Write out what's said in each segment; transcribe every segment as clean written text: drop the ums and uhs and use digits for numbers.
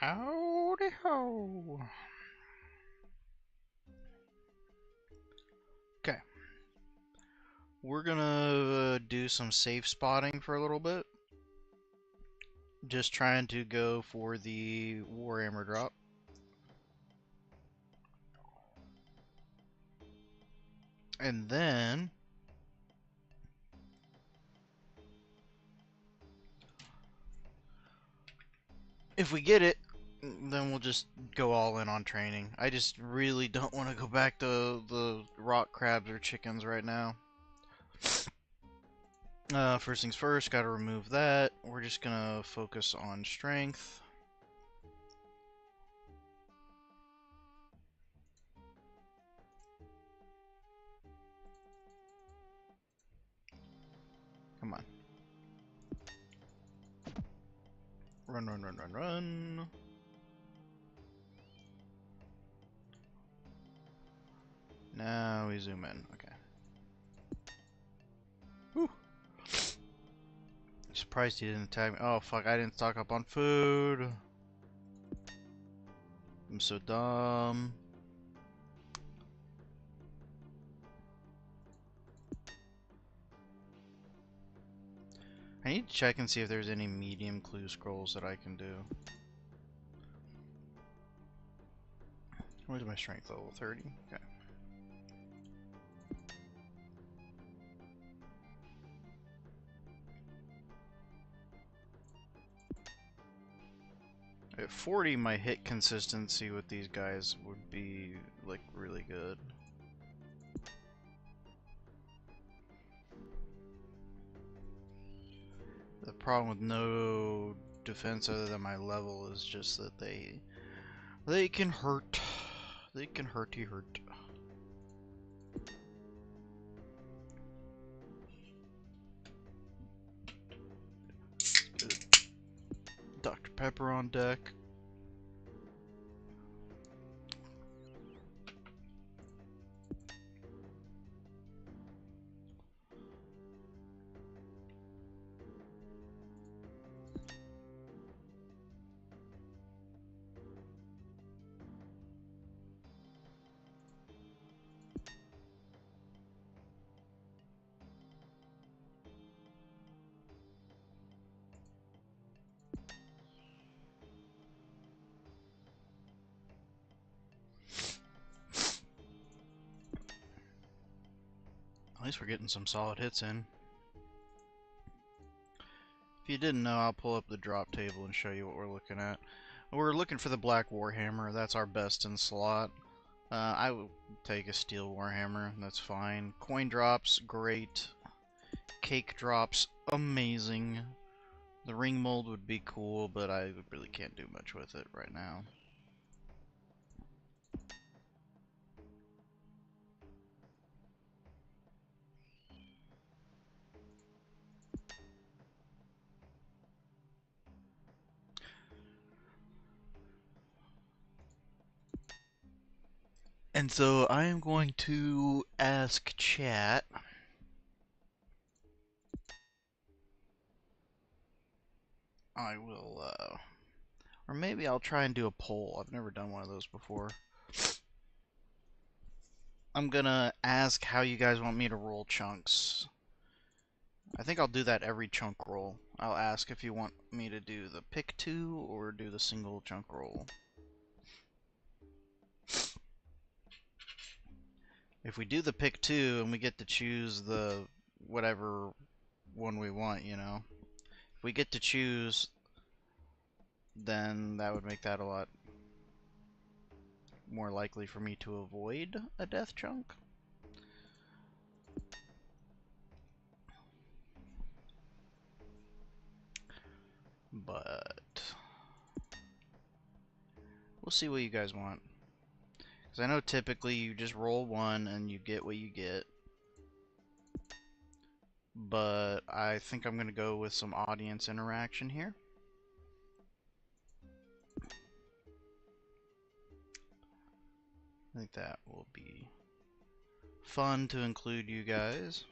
Howdy ho. Okay. We're gonna do some safe spotting for a little bit. Just trying to go for the Warhammer drop. And then if we get it, then we'll just go all in on training. I just really don't want to go back to the rock crabs or chickens right now. First things first, gotta remove that. We're just gonna focus on strength. Come on. Run, run, run, run, run. Now we zoom in. Okay. Whew. Surprised he didn't attack me. Oh fuck, I didn't stock up on food. I'm so dumb. I need to check and see if there's any medium clue scrolls that I can do. Where's my strength level? 30? Okay. At 40, my hit consistency with these guys would be, like, really good. The problem with no defense other than my level is just that they can hurt. They can hurty hurt. Dr. Pepper on deck. At least we're getting some solid hits in. If you didn't know, I'll pull up the drop table and show you what we're looking at. We're looking for the Black Warhammer. That's our best in slot. I would take a Steel Warhammer. That's fine. Coin drops, great. Cake drops, amazing. The ring mold would be cool, but I really can't do much with it right now. And so I am going to ask chat. I will, or maybe I'll try and do a poll. I've never done one of those before. I'm gonna ask how you guys want me to roll chunks. I think I'll do that every chunk roll. I'll ask if you want me to do the pick 2 or do the single chunk roll. If we do the pick 2 and we get to choose the whatever one we want, you know. If we get to choose, then that would make that a lot more likely for me to avoid a death chunk. But we'll see what you guys want. Because I know typically you just roll one and you get what you get. But I think I'm going to go with some audience interaction here. I think that will be fun to include you guys.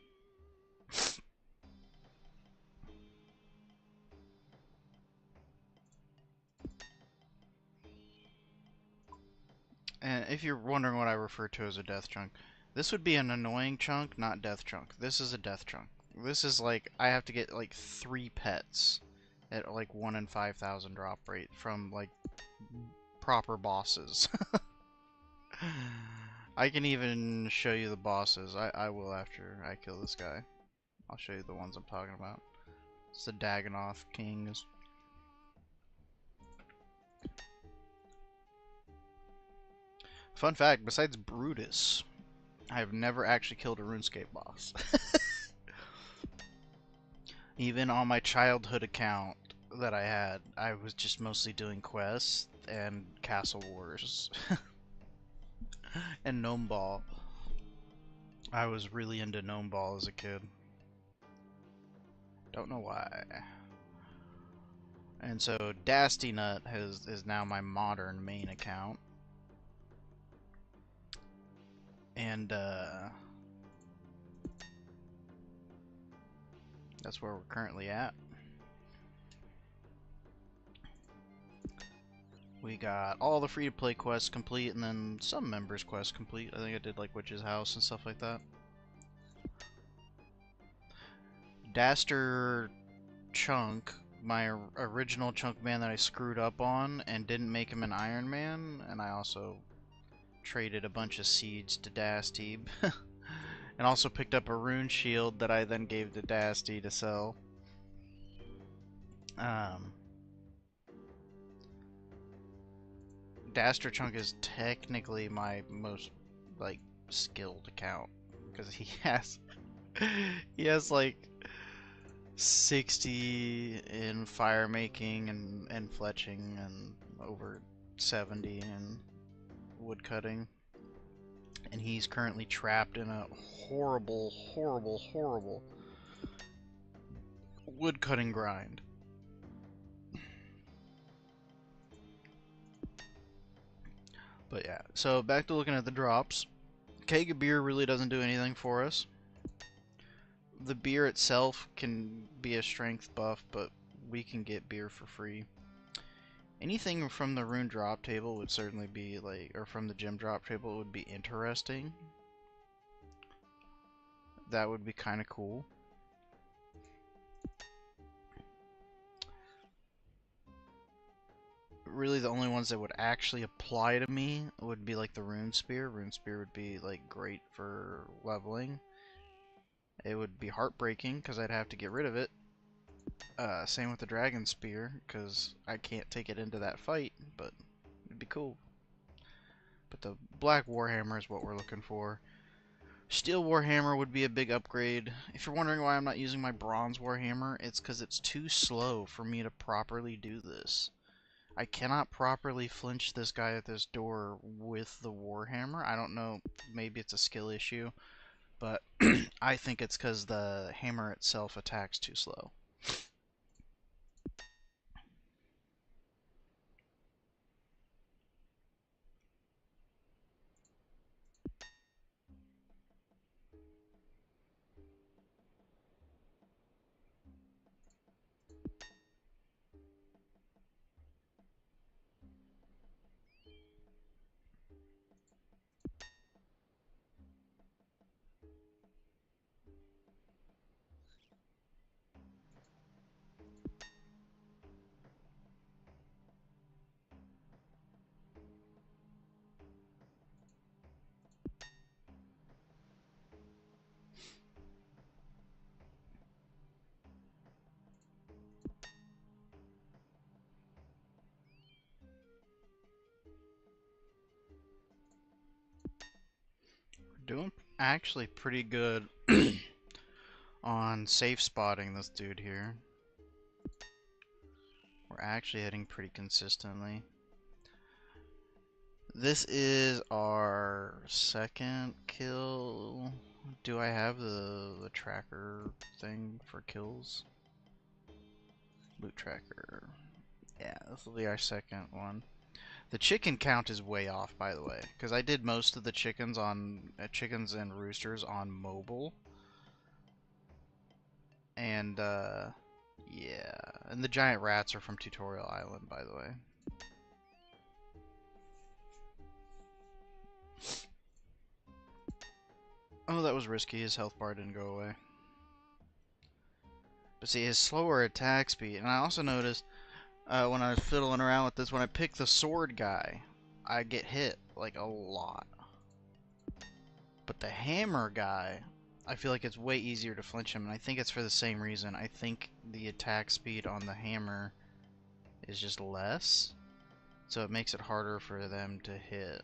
if you're wondering what I refer to as a death chunk, this would be an annoying chunk, not death chunk. This is a death chunk. This is like, I have to get like 3 pets at like 1 in 5,000 drop rate from like proper bosses. I can even show you the bosses. I will after I kill this guy. I'll show you the ones I'm talking about. It's the Dagonoth Kings. Fun fact, besides Brutus, I have never actually killed a RuneScape boss. Even on my childhood account that I had, I was just mostly doing quests and Castle Wars. And Gnome Ball. I was really into Gnome Ball as a kid. Don't know why. And so Dasty Nut is now my modern main account. And that's where we're currently at. We got all the free-to-play quests complete, and then some members' quests complete. I think I did like Witch's House and stuff like that. Daster Chunk, my original Chunk Man that I screwed up on and didn't make him an Iron Man, and I also traded a bunch of seeds to Dasty. And also picked up a rune shield that I then gave to Dasty to sell. Daster Chunk is technically my most like skilled account because he has like 60 in fire making and fletching and over 70 in wood cutting, and he's currently trapped in a horrible wood cutting grind. But yeah, so back to looking at the drops. Keg of beer really doesn't do anything for us. The beer itself can be a strength buff, but we can get beer for free. Anything from the rune drop table would certainly be like, or from the gem drop table would be interesting. That would be kind of cool. Really the only ones that would actually apply to me would be like the rune spear. Rune spear would be like great for leveling. It would be heartbreaking because I'd have to get rid of it. Same with the dragon spear because I can't take it into that fight, but it'd be cool. But the black warhammer is what we're looking for. Steel warhammer would be a big upgrade. If you're wondering why I'm not using my bronze warhammer, it's because it's too slow for me to properly do this. I cannot properly flinch this guy at this door with the warhammer. I don't know, maybe it's a skill issue, but I think it's because the hammer itself attacks too slow. Doing actually pretty good on safe spotting this dude here. We're actually hitting pretty consistently. This is our second kill. Do I have the tracker thing for kills? Loot tracker. Yeah, this will be our second one. The chicken count is way off, by the way, because I did most of the chickens on chickens and roosters on mobile, and yeah, and the giant rats are from Tutorial Island, by the way. Oh, that was risky. His health bar didn't go away. But see, his slower attack speed, and I also noticed when I was fiddling around with this, when I pick the sword guy, I get hit like a lot. But the hammer guy, I feel like it's way easier to flinch him, and I think it's for the same reason. I think the attack speed on the hammer is just less, so it makes it harder for them to hit.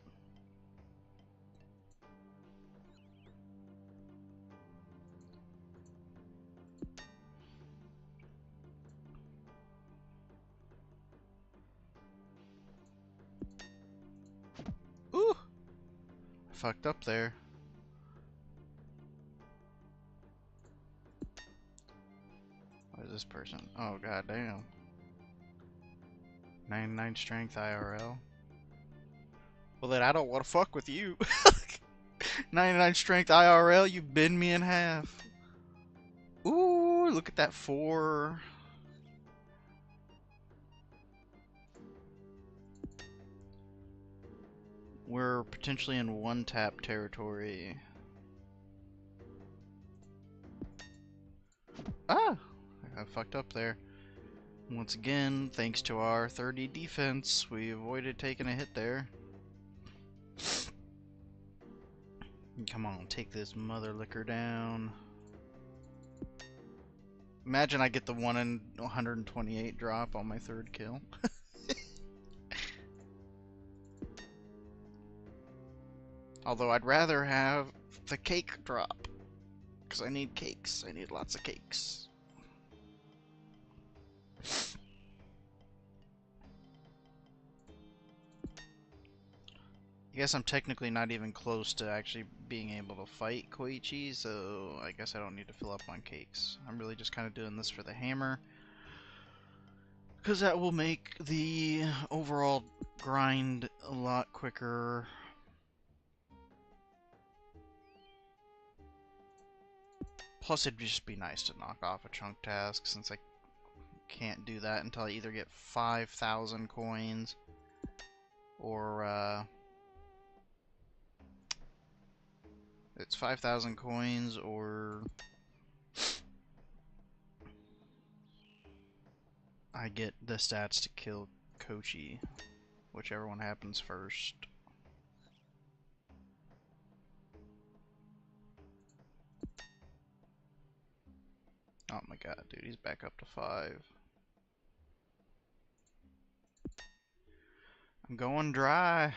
Ooh! I fucked up there. What is this person? Oh, god damn. 99 strength IRL. Well, then I don't want to fuck with you. 99 strength IRL, you bend me in half. Ooh, look at that 4. We're potentially in one-tap territory. Ah! I fucked up there. Once again, thanks to our 30 defense, we avoided taking a hit there. Come on, take this mother liquor down. Imagine I get the 1 in 128 drop on my 3rd kill. Although I'd rather have the cake drop. Because I need cakes. I need lots of cakes. I guess I'm technically not even close to actually being able to fight Koichi, so I guess I don't need to fill up on cakes. I'm really just kind of doing this for the hammer, because that will make the overall grind a lot quicker. Plus, it'd just be nice to knock off a chunk task, since I can't do that until I either get 5,000 coins or it's 5,000 coins or I get the stats to kill Koichi, whichever one happens first. Oh my god, dude, he's back up to 5. I'm going dry.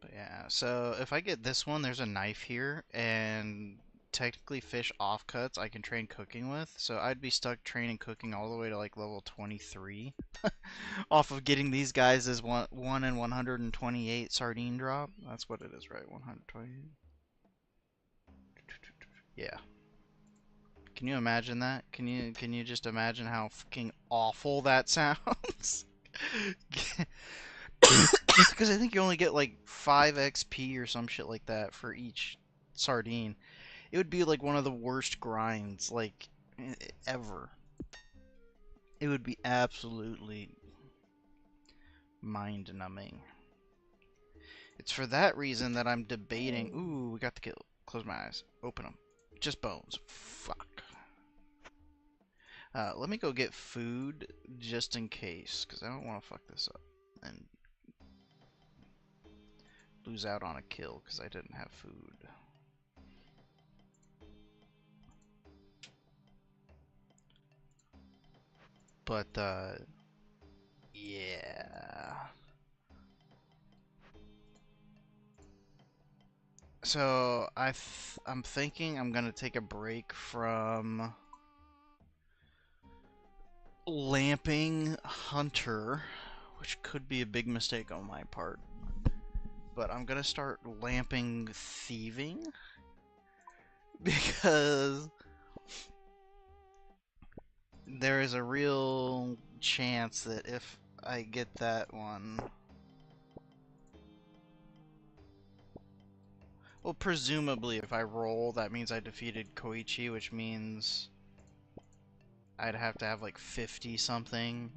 But yeah, so if I get this one, there's a knife here, and technically fish offcuts I can train cooking with, so I'd be stuck training cooking all the way to like level 23 off of getting these guys as 1 in 128 sardine drop. That's what it is, right? 128. Yeah. Can you imagine that? Can you just imagine how fucking awful that sounds? Because I think you only get like 5 XP or some shit like that for each sardine. It would be like one of the worst grinds, like, ever. It would be absolutely mind-numbing. It's for that reason that I'm debating. Ooh, we got the kill. Close my eyes. Open them. Just bones. Fuck. Let me go get food just in case, because I don't want to fuck this up and lose out on a kill because I didn't have food. But, yeah. So, I'm thinking I'm gonna take a break from lamping Hunter, which could be a big mistake on my part. But I'm gonna start lamping thieving because there is a real chance that if I get that one, Well, presumably if I roll, that means I defeated Koichi, which means I'd have to have like 50 something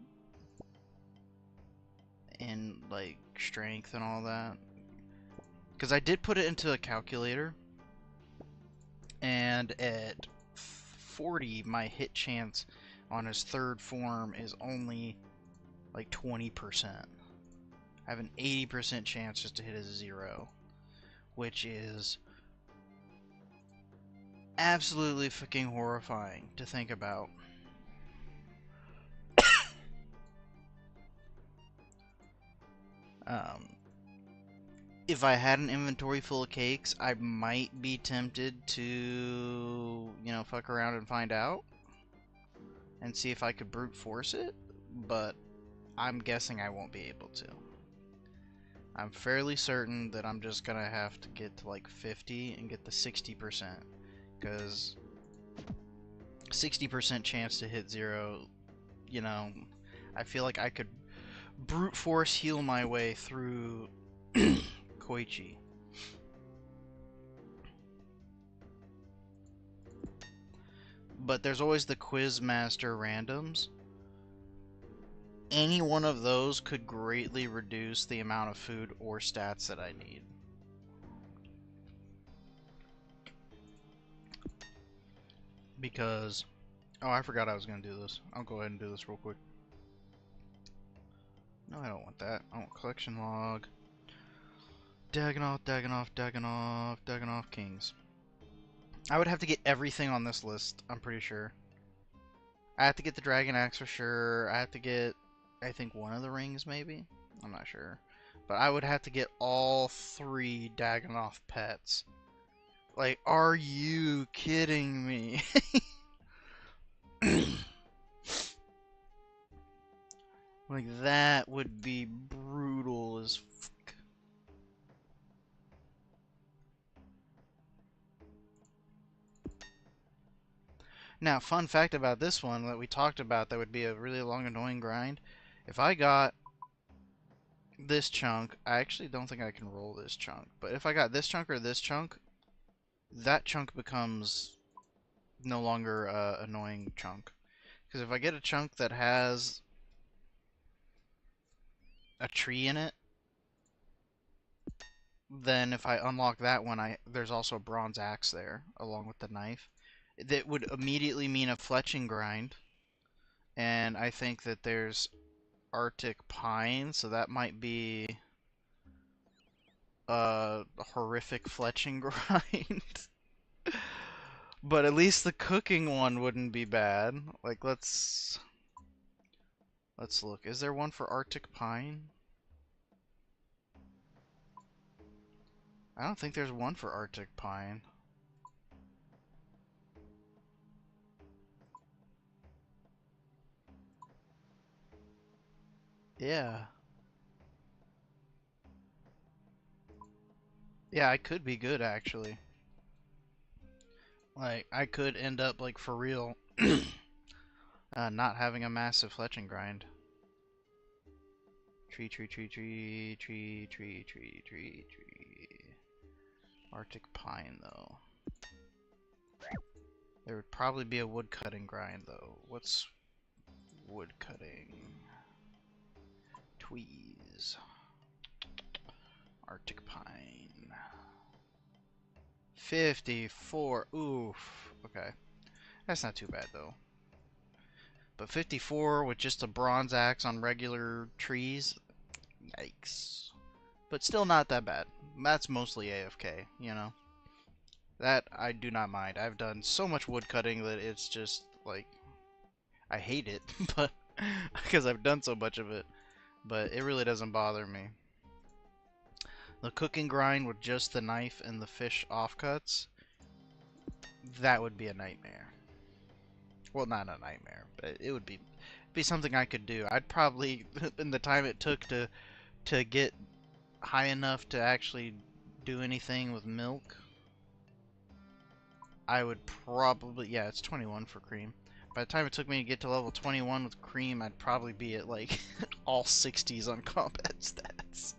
in like strength and all that. Because I did put it into a calculator, and at 40, my hit chance on his third form is only like 20%. I have an 80% chance just to hit a 0, which is absolutely fucking horrifying to think about. If I had an inventory full of cakes, I might be tempted to, you know, fuck around and find out and see if I could brute force it, but I'm guessing I won't be able to. I'm fairly certain that I'm just gonna have to get to like 50 and get the 60%, because 60% chance to hit 0, you know, I feel like I could brute force heal my way through Koichi. But there's always the Quizmaster randoms. Any one of those could greatly reduce the amount of food or stats that I need. Because, oh, I forgot I was going to do this. I'll go ahead and do this real quick. No, I don't want that. I want collection log. Daggenoff, Daggenoff, Daggenoff, Daggenoff Kings. I would have to get everything on this list, I'm pretty sure. I have to get the Dragon Axe for sure. I have to get, I think, one of the rings, maybe? I'm not sure. But I would have to get all 3 Daggenoff pets. Like, are you kidding me? Like, that would be brutal as fuck. Now, fun fact about this one that we talked about that would be a really long, annoying grind. If I got this chunk, I actually don't think I can roll this chunk, but if I got this chunk or this chunk, that chunk becomes no longer an annoying chunk. Because if I get a chunk that has a tree in it, then if I unlock that one, there's also a bronze axe there, along with the knife. That would immediately mean a fletching grind, and I think that there's Arctic pine, so that might be a horrific fletching grind. But at least the cooking one wouldn't be bad. Like, let's look. Is there one for Arctic pine? I don't think there's one for Arctic pine. Yeah. Yeah, I could be good, actually. Like, I could end up, like, for real, not having a massive fletching grind. Tree, tree, tree, tree, tree, tree, tree, tree, tree. Arctic pine, though. There would probably be a wood cutting grind, though. What's wood cutting? Tweeze. Arctic pine. 54. Oof. Okay. That's not too bad, though. But 54 with just a bronze axe on regular trees? Yikes. But still not that bad. That's mostly AFK, you know? That I do not mind. I've done so much wood cutting that it's just, like, I hate it, but because I've done so much of it. But it really doesn't bother me. The cooking grind with just the knife and the fish offcuts, that would be a nightmare. Well, not a nightmare, but it would be something I could do. I'd probably, in the time it took to get high enough to actually do anything with milk, I would probably, yeah, it's 21 for cream. By the time it took me to get to level 21 with cream, I'd probably be at like all 60s on combat stats.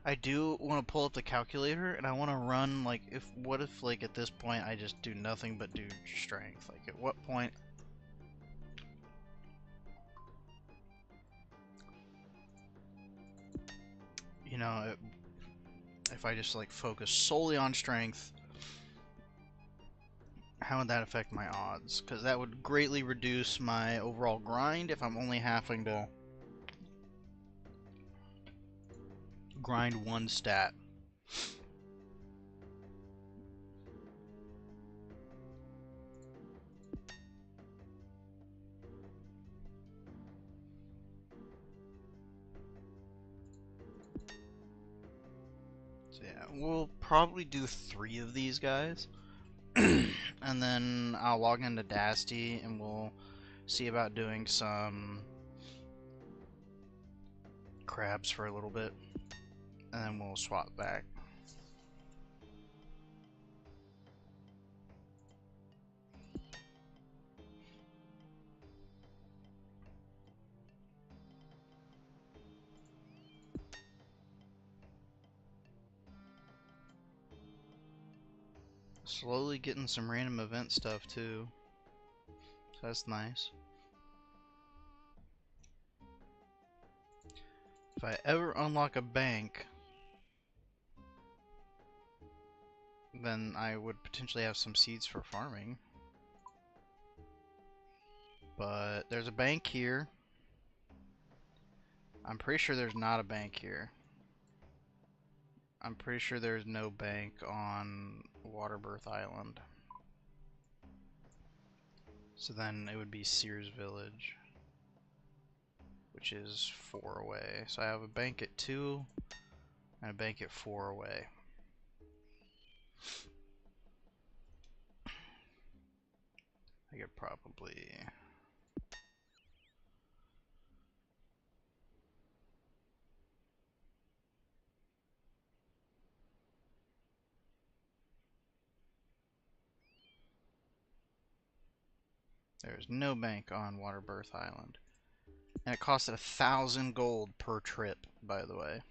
I do want to pull up the calculator, and I want to run, like, what if, like, at this point I just do nothing but do strength? Like, at what point... You know, if I just, like, focus solely on strength, how would that affect my odds? Because that would greatly reduce my overall grind if I'm only having to grind one stat. So yeah, we'll probably do 3 of these guys. And then I'll log into Dasty and we'll see about doing some crabs for a little bit. And then we'll swap back. Slowly getting some random event stuff too. So that's nice. If I ever unlock a bank, then I would potentially have some seeds for farming. But there's a bank here. I'm pretty sure there's not a bank here. I'm pretty sure there's no bank on Waterbirth Island. So then it would be Sears Village, which is 4 away. So I have a bank at 2 and a bank at 4 away. I could probably... There's no bank on Waterbirth Island. And it costed 1,000 gold per trip, by the way.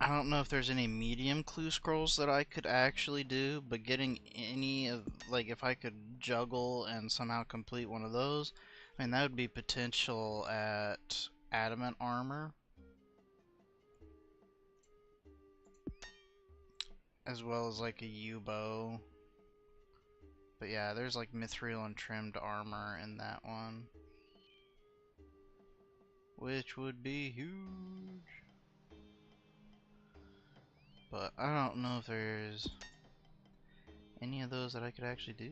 I don't know if there's any medium clue scrolls that I could actually do, but getting any of, like, if I could juggle and somehow complete one of those, I mean, that would be potential at adamant armor, as well as like a U-bow. But yeah, there's like mithril and trimmed armor in that one, which would be huge. But I don't know if there's any of those that I could actually do.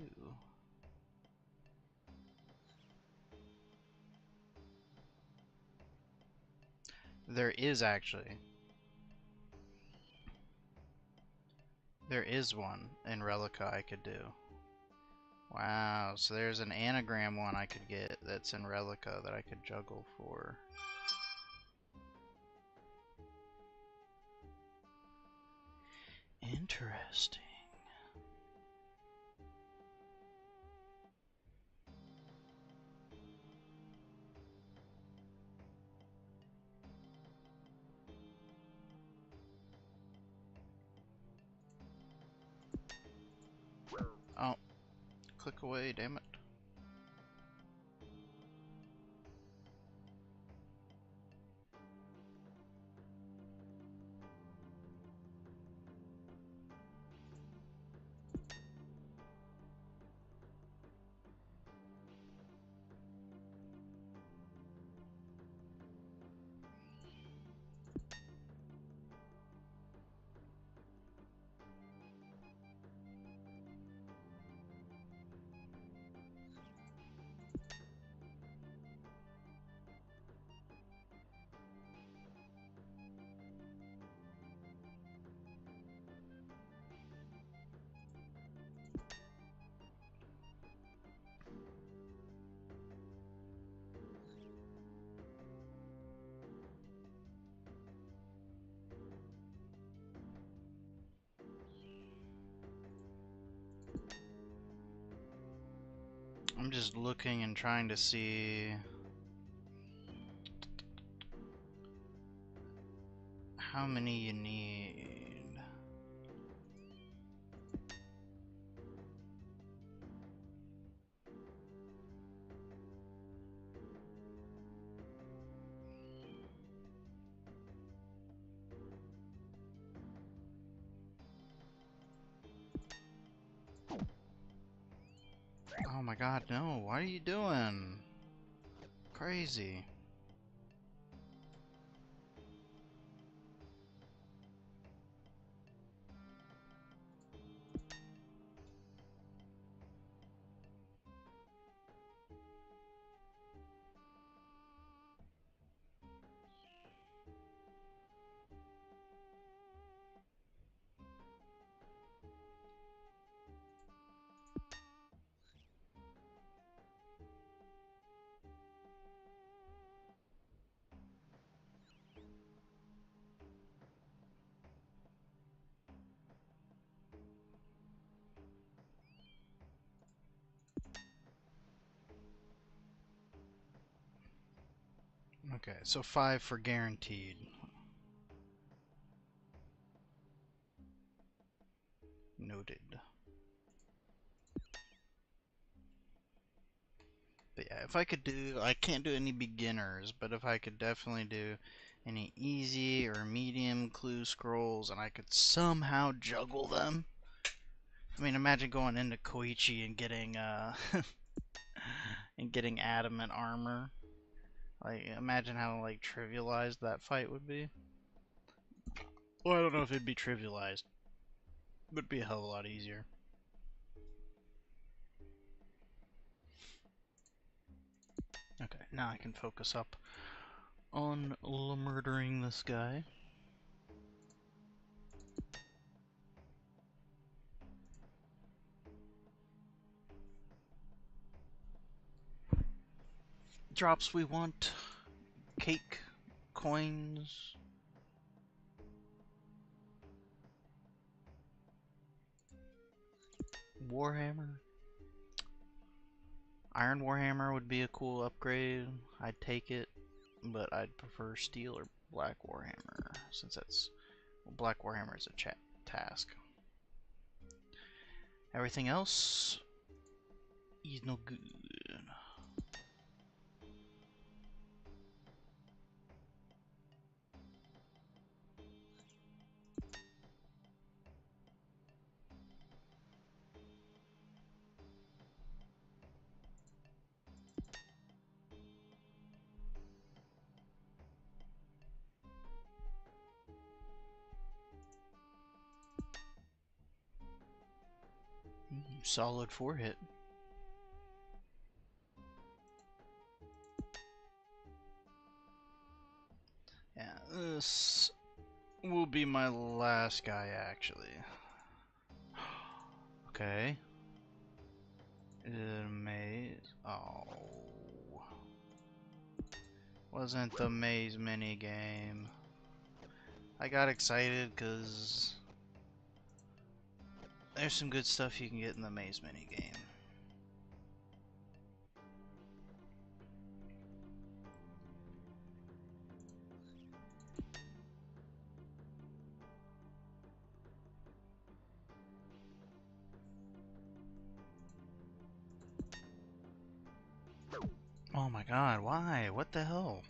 There is actually. There is one in Relica I could do. Wow, so there's an anagram one I could get that's in Relica that I could juggle for. Interesting. Oh, click away, damn it. I'm just looking and trying to see how many you need. Oh my god, no. What are you doing? Crazy. Okay, so 5 for guaranteed. Noted. But yeah, if I could do, I can't do any beginners, but if I could definitely do any easy or medium clue scrolls and I could somehow juggle them. I mean, imagine going into Koichi and getting and getting adamant armor. Like, imagine how like trivialized that fight would be. Well, I don't know if it'd be trivialized, but it'd be a hell of a lot easier. Okay, now I can focus up on murdering this guy. Drops we want: cake, coins, Warhammer. Iron Warhammer would be a cool upgrade. I'd take it, but I'd prefer Steel or Black Warhammer, since that's, well, Black Warhammer is a task. Everything else is no good. Solid 4-hit. Yeah, this will be my last guy, actually. Okay. Maze. Oh. Wasn't the maze minigame. I got excited because there's some good stuff you can get in the maze minigame. Oh my god, why? What the hell?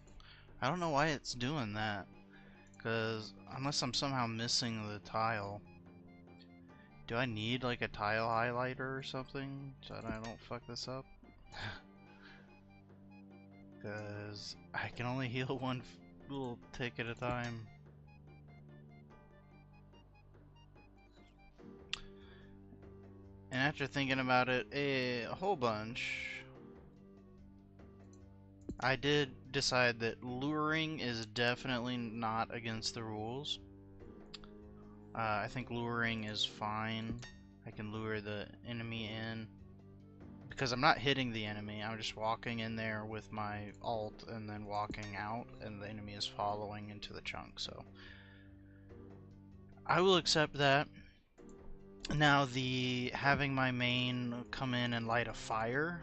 I don't know why it's doing that. Because unless I'm somehow missing the tile. Do I need like a tile highlighter or something so that I don't fuck this up? Because I can only heal one little tick at a time. And after thinking about it a whole bunch, I did decide that luring is definitely not against the rules. I think luring is fine. I can lure the enemy in. Because I'm not hitting the enemy, I'm just walking in there with my alt and then walking out, and the enemy is following into the chunk, so I will accept that. Now, the having my main come in and light a fire,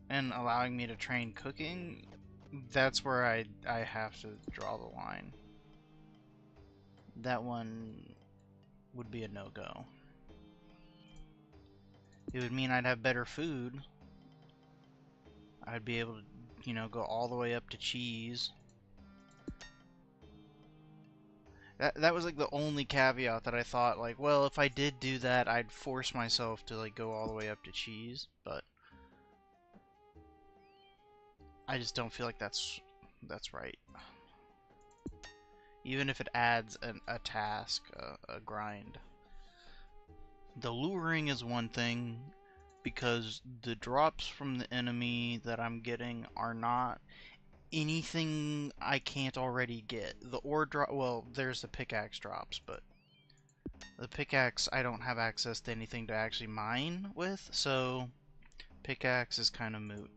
and allowing me to train cooking, that's where I have to draw the line. That one would be a no-go. It would mean I'd have better food. I'd be able to, you know, go all the way up to cheese. That was like the only caveat that I thought, like, well, if I did do that, I'd force myself to like go all the way up to cheese, but I just don't feel like that's right. Even if it adds a task, a grind. The luring is one thing, because the drops from the enemy that I'm getting are not anything I can't already get. The ore drop, well, there's the pickaxe drops, but the pickaxe, I don't have access to anything to actually mine with, so pickaxe is kind of moot.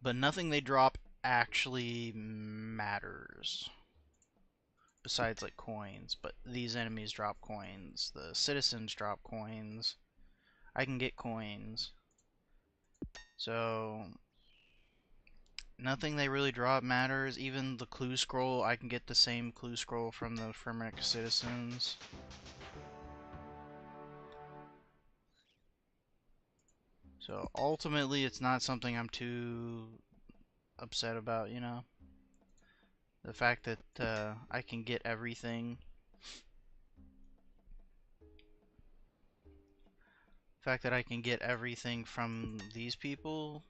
But nothing they drop actually matters. Besides, like, coins. But these enemies drop coins. The citizens drop coins. I can get coins. So, nothing they really drop matters. Even the clue scroll, I can get the same clue scroll from the Firmic citizens. So, ultimately, it's not something I'm too upset about, you know? The fact that I can get everything. The fact that I can get everything from these people,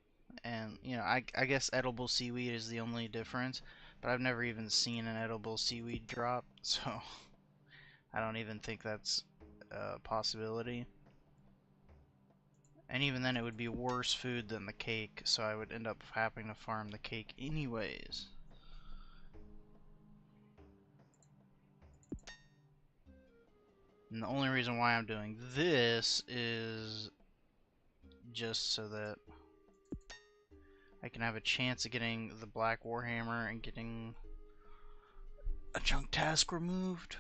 and, you know, I guess edible seaweed is the only difference, but I've never even seen an edible seaweed drop, so I don't even think that's a possibility. And even then, it would be worse food than the cake, so I would end up having to farm the cake anyways. And the only reason why I'm doing this is just so that I can have a chance of getting the Black Warhammer and getting a chunk task removed.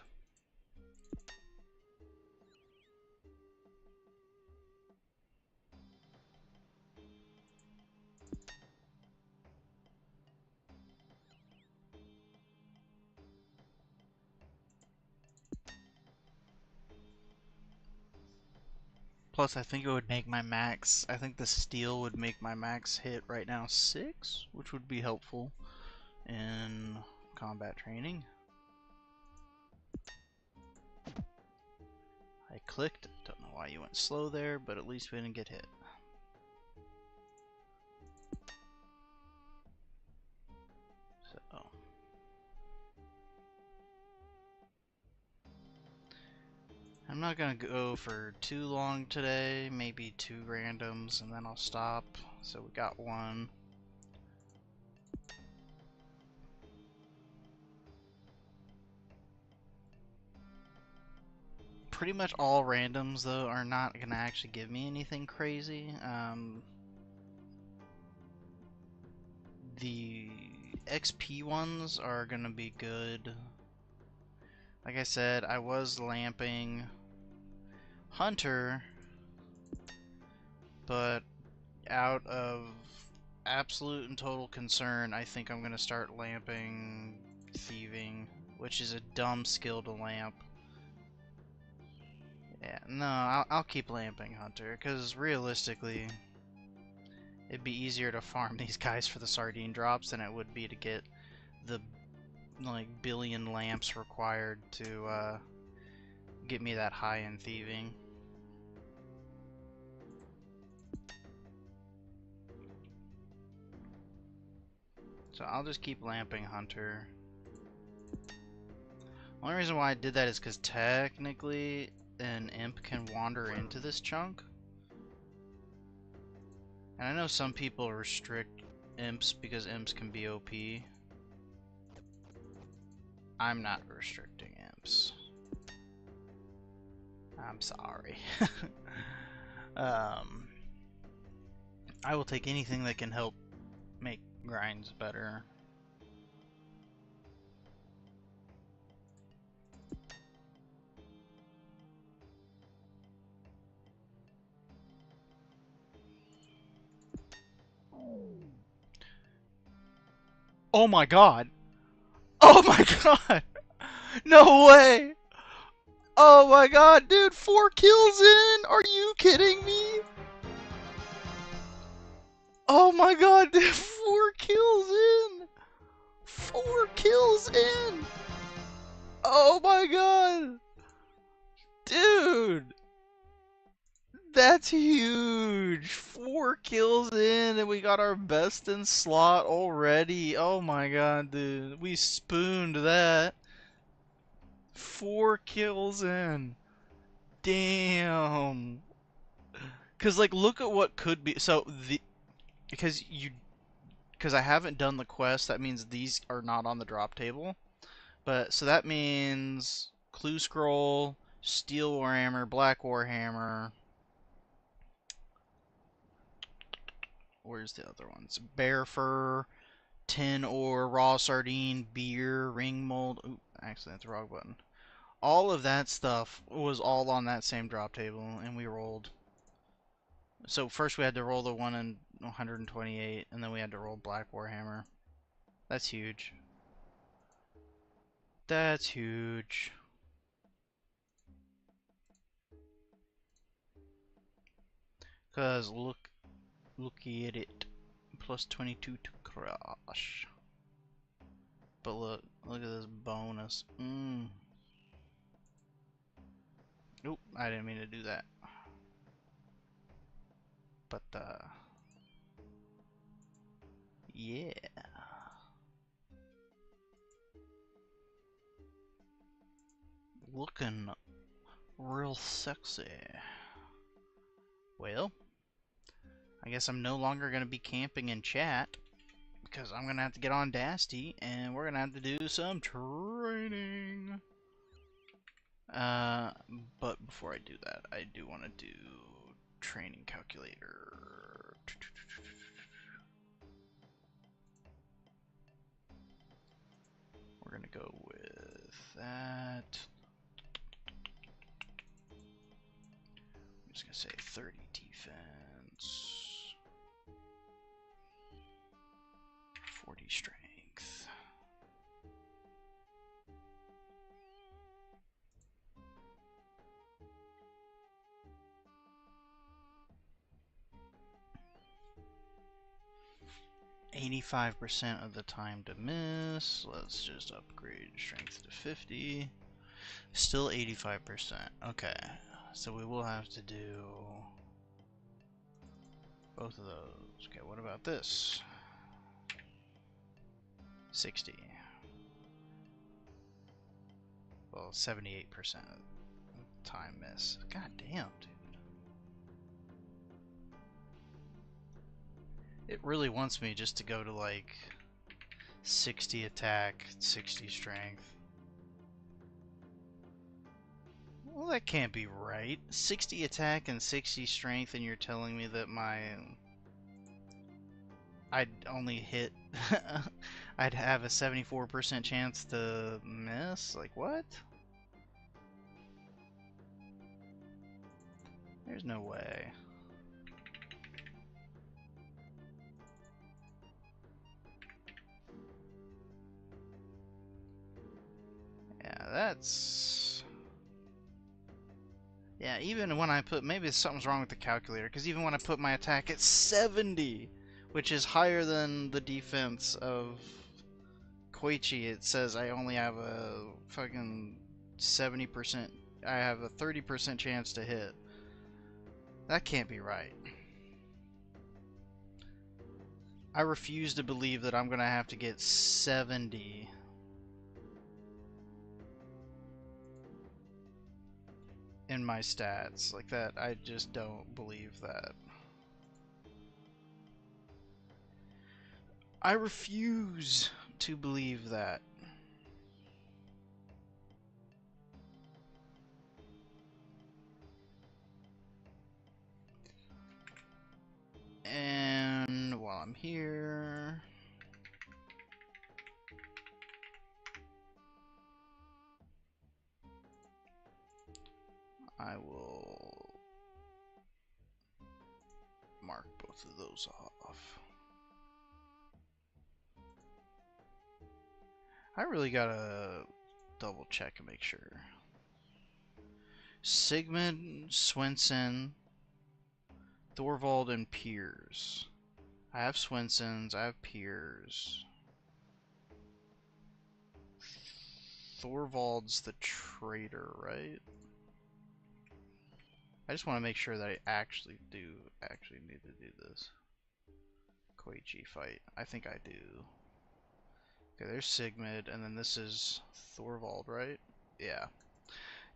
Plus, I think it would make my max, I think the steel would make my max hit right now 6, which would be helpful in combat training. I clicked, don't know why you went slow there, but at least we didn't get hit. So, I'm not gonna go for too long today, maybe 2 randoms, and then I'll stop. So we got 1. Pretty much all randoms, though, are not gonna actually give me anything crazy. The XP ones are gonna be good. Like I said, I was lamping Hunter, but out of absolute and total concern, I think I'm gonna start lamping Thieving, which is a dumb skill to lamp. Yeah, no, I'll keep lamping Hunter, because realistically, it'd be easier to farm these guys for the sardine drops than it would be to get the like billion lamps required to get me that high in thieving. So I'll just keep lamping Hunter. Only reason why I did that is because technically an imp can wander into this chunk. And I know some people restrict imps because imps can be OP. I'm not restricting imps. I'm sorry. I will take anything that can help make grinds better. Oh my god! Oh my god! No way! Oh my god, dude! 4 kills in! Are you kidding me? Oh my god, dude! 4 kills in! 4 kills in! Oh my god! Dude! That's huge! 4 kills in and we got our best in slot already. Oh my god, dude. We spooned that. 4 kills in. Damn. Cause like look at what could be so the because you because I haven't done the quest, that means these are not on the drop table. But so that means Clue Scroll, Steel Warhammer, Black Warhammer. Where's the other ones? Bear Fur, Tin Ore, Raw Sardine, Beer, Ring Mold. Ooh, actually, that's the wrong button. All of that stuff was all on that same drop table, and we rolled. So first we had to roll the one in 128, and then we had to roll Black Warhammer. That's huge. That's huge. Cause looky at it. Plus 22 to crush. But look at this bonus. Oop, I didn't mean to do that. But yeah. Looking real sexy. Well, I guess I'm no longer going to be camping in chat because I'm going to have to get on Dasty and we're going to have to do some training. But before I do that, I do want to do training calculator. We're going to go with that. I'm just going to say 30 defense. 40 strength. %85 of the time to miss. Let's just upgrade strength to 50. Still 85%. Okay. So we will have to do both of those. Okay, what about this? 60. Well, 78% time miss. God damn, dude. It really wants me just to go to like 60 attack, 60 strength. Well, that can't be right. 60 attack and 60 strength, and you're telling me that I'd only hit... I'd have a 74% chance to miss? Like, what? There's no way. Yeah, that's... Yeah, even when I put... Maybe something's wrong with the calculator, because even when I put my attack at 70, which is higher than the defense of Koichi, it says I only have a fucking 70%... I have a 30% chance to hit. That can't be right. I refuse to believe that I'm gonna have to get 70 in my stats. Like that, I just don't believe that. I refuse to believe that. And while I'm here, I will mark both of those off. I really gotta double check and make sure. Sigmund, Swenson, Thorvald, and Piers. I have Swenson's, I have Piers. Thorvald's the traitor, right? I just want to make sure that I actually need to do this. Koichi fight. I think I do. Okay, there's Sigmund, and then this is Thorvald, right? Yeah.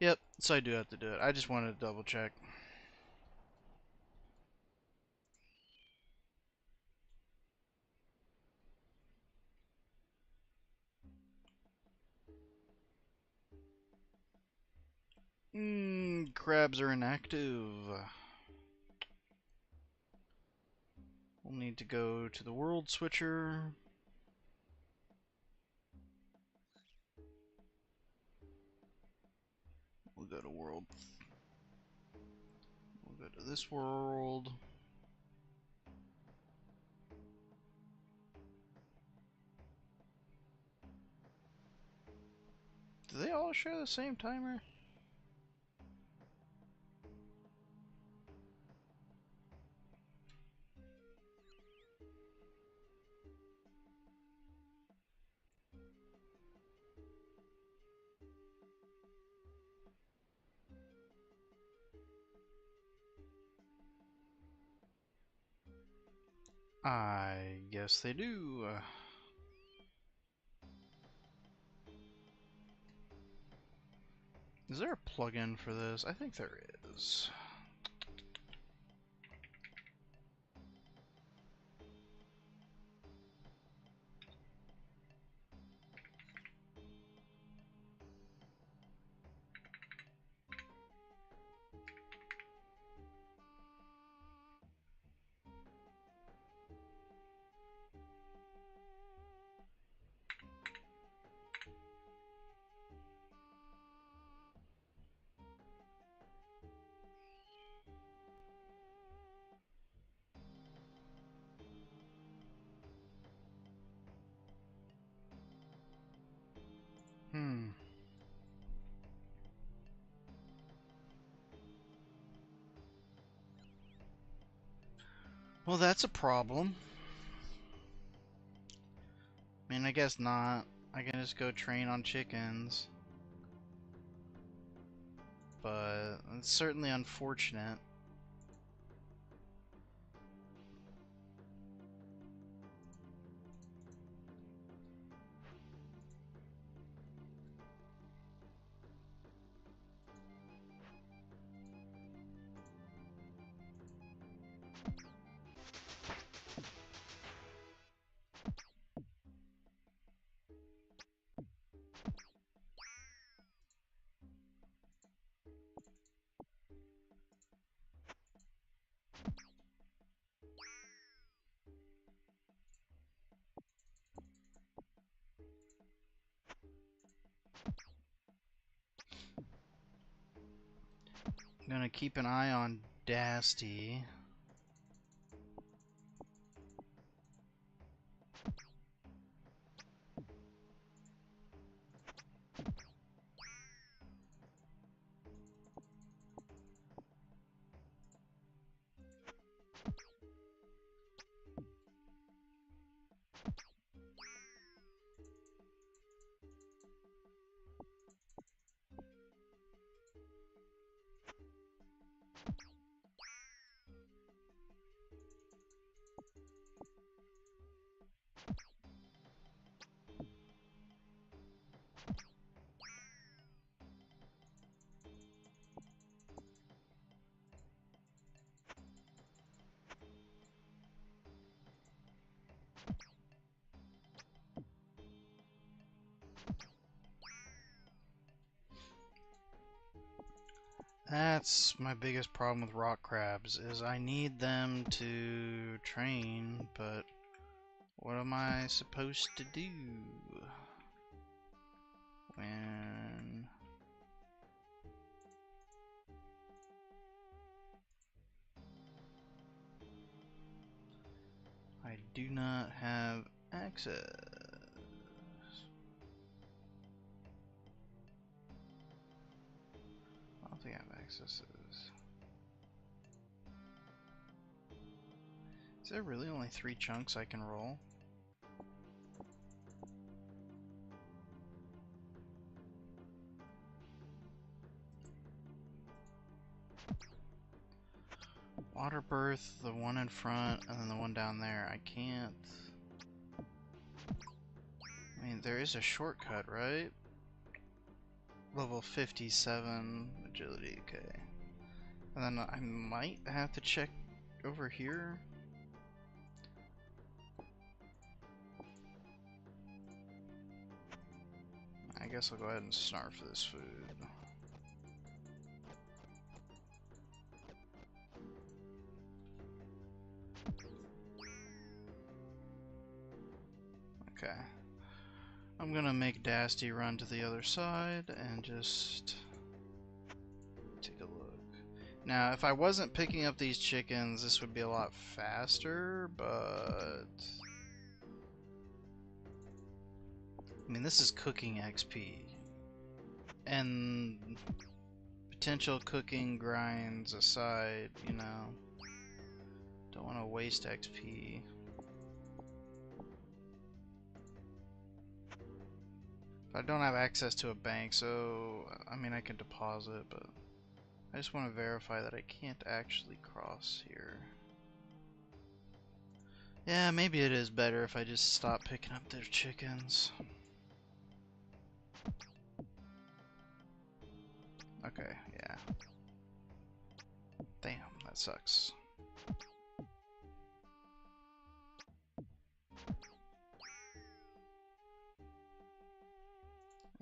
Yep, so I do have to do it. I just wanted to double check. Crabs are inactive. We'll need to go to the world switcher. We'll go to world. We'll go to this world. Do they all share the same timer? I guess they do. Is there a plugin for this? I think there is. Well, that's a problem. I mean, I guess not. I can just go train on chickens. But it's certainly unfortunate. I'm gonna keep an eye on Dasty. That's my biggest problem with rock crabs, is I need them to train, but what am I supposed to do when I do not have access? think I have access to this. Is there really only 3 chunks I can roll? Water birth, the one in front, and then the one down there. I can't... I mean, there is a shortcut, right? Level 57 agility, okay. And then I might have to check over here. I guess I'll go ahead and snarf this food. Okay. I'm gonna make Dasty run to the other side and just take a look. Now, if I wasn't picking up these chickens, this would be a lot faster, but... I mean, this is cooking XP. And potential cooking grinds aside, you know, don't want to waste XP. I don't have access to a bank, so I mean I can deposit, but I just want to verify that I can't actually cross here. Yeah, maybe it is better if I just stop picking up their chickens. Okay, yeah. Damn, that sucks.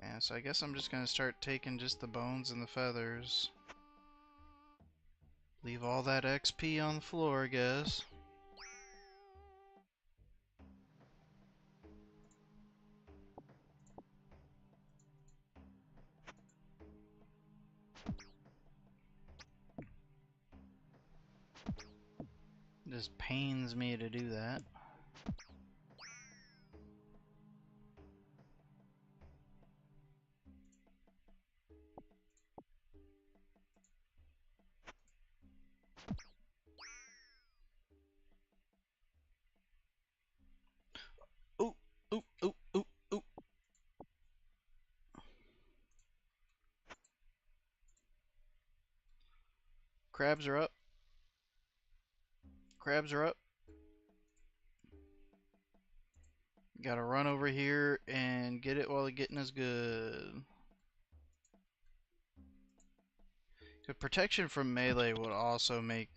Yeah, so I guess I'm just gonna start taking just the bones and the feathers. Leave all that XP on the floor, I guess. It just pains me to do that. Ooh, ooh, ooh, ooh, ooh. Crabs are up. Crabs are up. Gotta run over here and get it while the getting is good. The protection from melee would also make...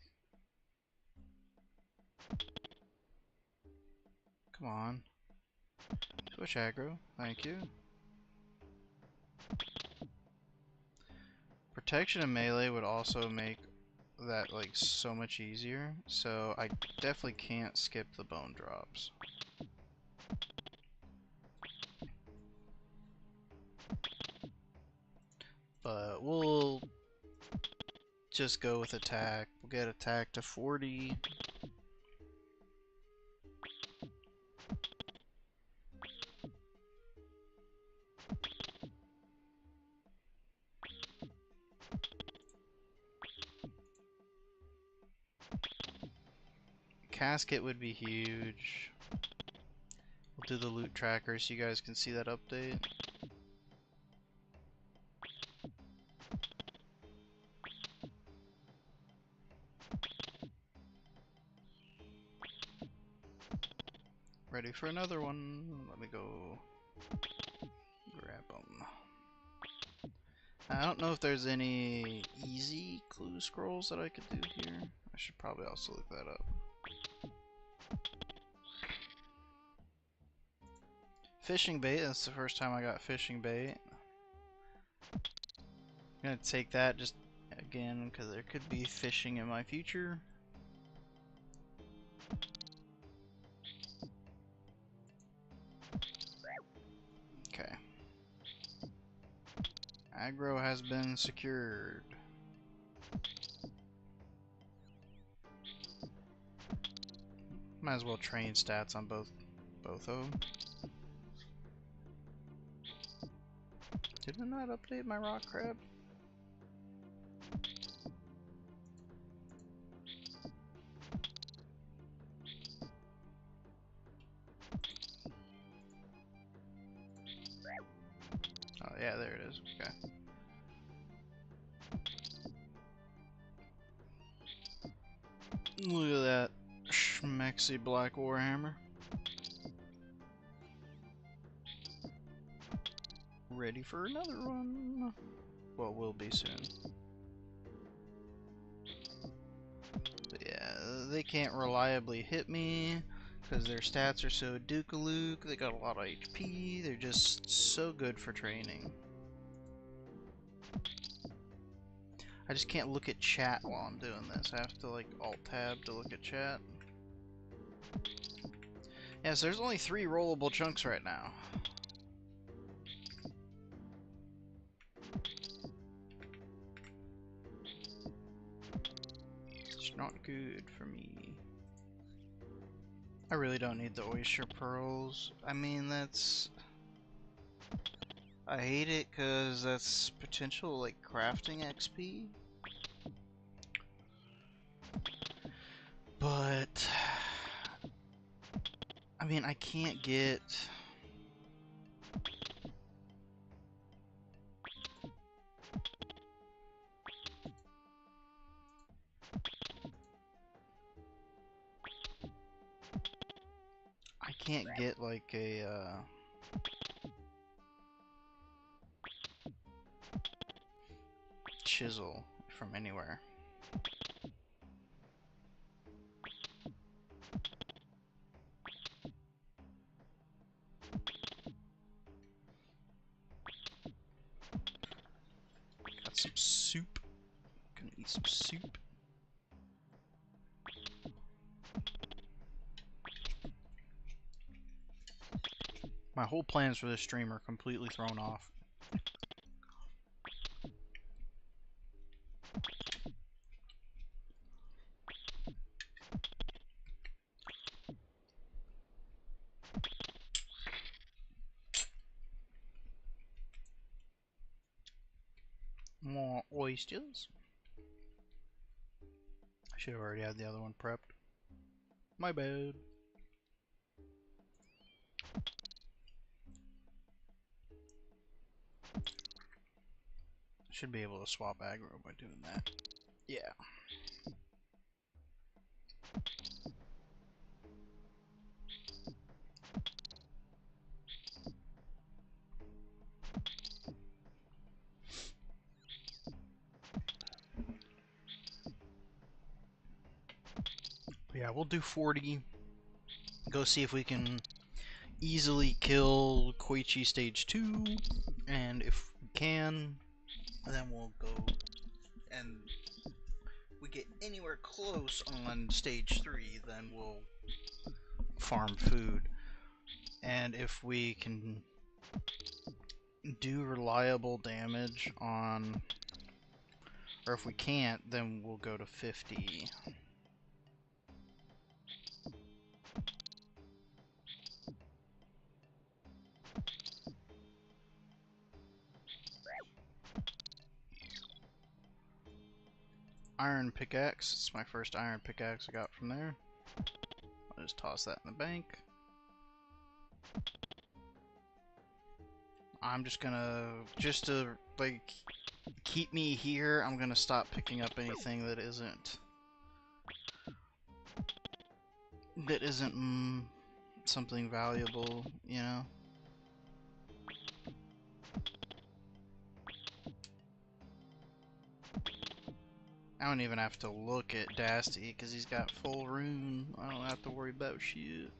Come on. Switch aggro. Thank you. Protection and melee would also make that like so much easier. So I definitely can't skip the bone drops. But we'll just go with attack. We'll get attack to 40. Casket would be huge. We'll do the loot tracker so you guys can see that update. Ready for another one. Let me go grab them. I don't know if there's any easy clue scrolls that I could do here. I should probably also look that up. Fishing bait, that's the first time I got fishing bait. I'm gonna take that just again because there could be fishing in my future. Okay. Aggro has been secured. Might as well train stats on both of them. Did it not update my rock crab? Oh yeah, there it is. Okay. Look at that schmexy black Warhammer. Ready for another one. Well, will be soon. But yeah, they can't reliably hit me because their stats are so dookaloo. They got a lot of HP. They're just so good for training. I just can't look at chat while I'm doing this. I have to like Alt-Tab to look at chat. Yeah, so there's only 3 rollable chunks right now. It's not good for me. I really don't need the oyster pearls. I mean, that's... I hate it because that's potential like crafting XP. But I mean, I can't get like a chisel from anywhere. Got some soup. Gonna eat some soup. My whole plans for this stream are completely thrown off. More oysters. I should have already had the other one prepped. My bad. Should be able to swap aggro by doing that. Yeah. Yeah, we'll do 40. Go see if we can easily kill Koichi stage 2, and if we can, then we'll go and we get anywhere close on stage 3, then we'll farm food. And if we can do reliable damage on, or if we can't, then we'll go to 50. Iron pickaxe. It's my first iron pickaxe I got from there. I'll just toss that in the bank. I'm just gonna, just to like keep me here, I'm gonna stop picking up anything that isn't something valuable, you know. I don't even have to look at Dasty because he's got full rune. I don't have to worry about shit.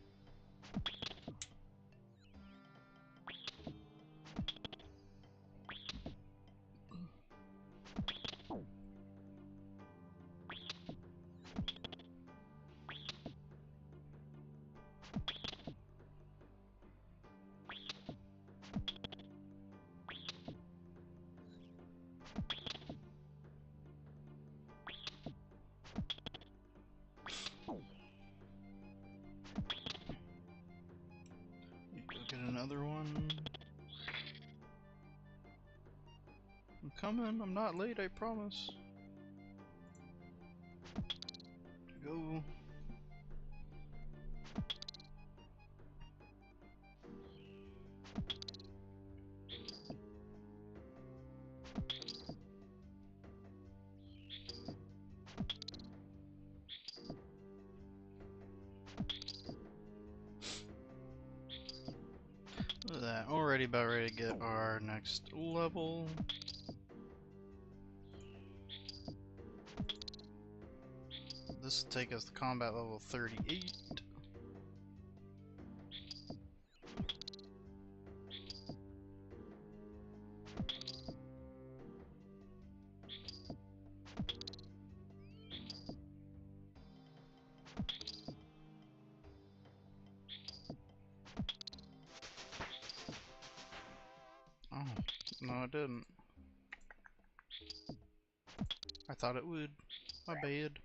Get another one. I'm coming. I'm not late, I promise. go. Look at that, already about ready to get our next level. This will take us to combat level 38. Oh, no it didn't. I thought it would. My bad.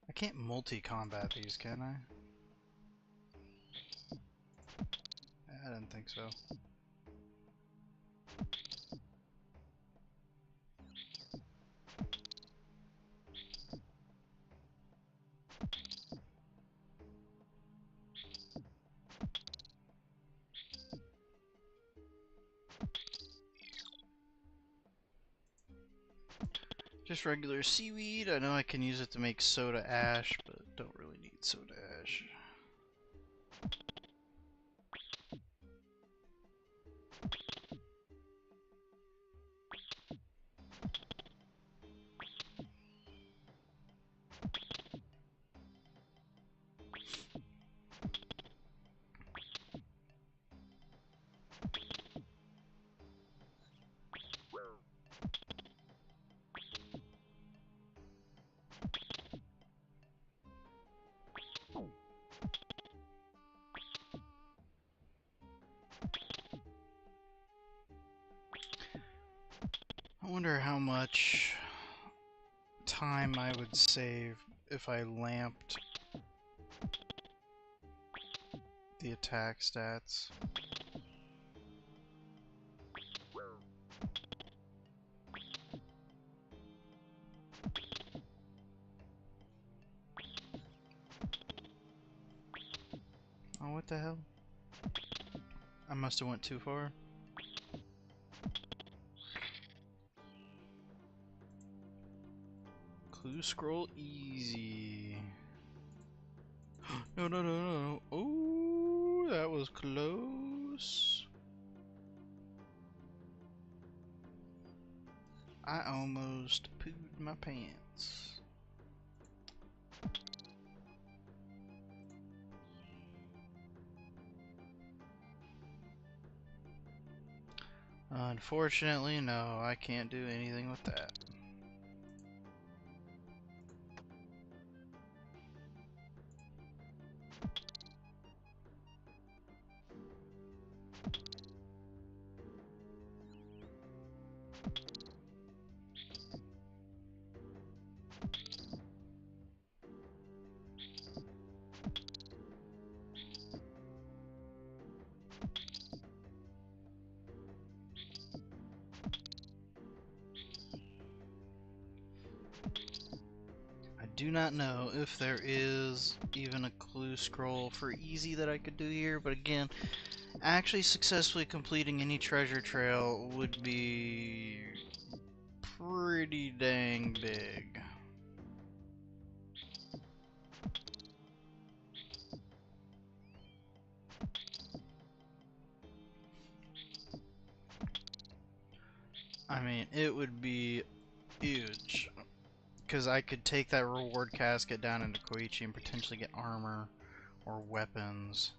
I can't multi-combat these, can I? I didn't think so. Just regular seaweed. I know I can use it to make soda ash, but don't really need soda ash. I wonder how much time I would save if I lamped the attack stats. Oh, what the hell? I must have went too far. Clue scroll easy. No, no, no, no, no. Oh, that was close. I almost pooed my pants. Unfortunately, no, I can't do anything with that. I do not know if there is even a clue scroll for easy that I could do here, but again, actually successfully completing any treasure trail would be pretty dang big. I mean, it would be huge. Because I could take that reward casket down into Koichi and potentially get armor or weapons.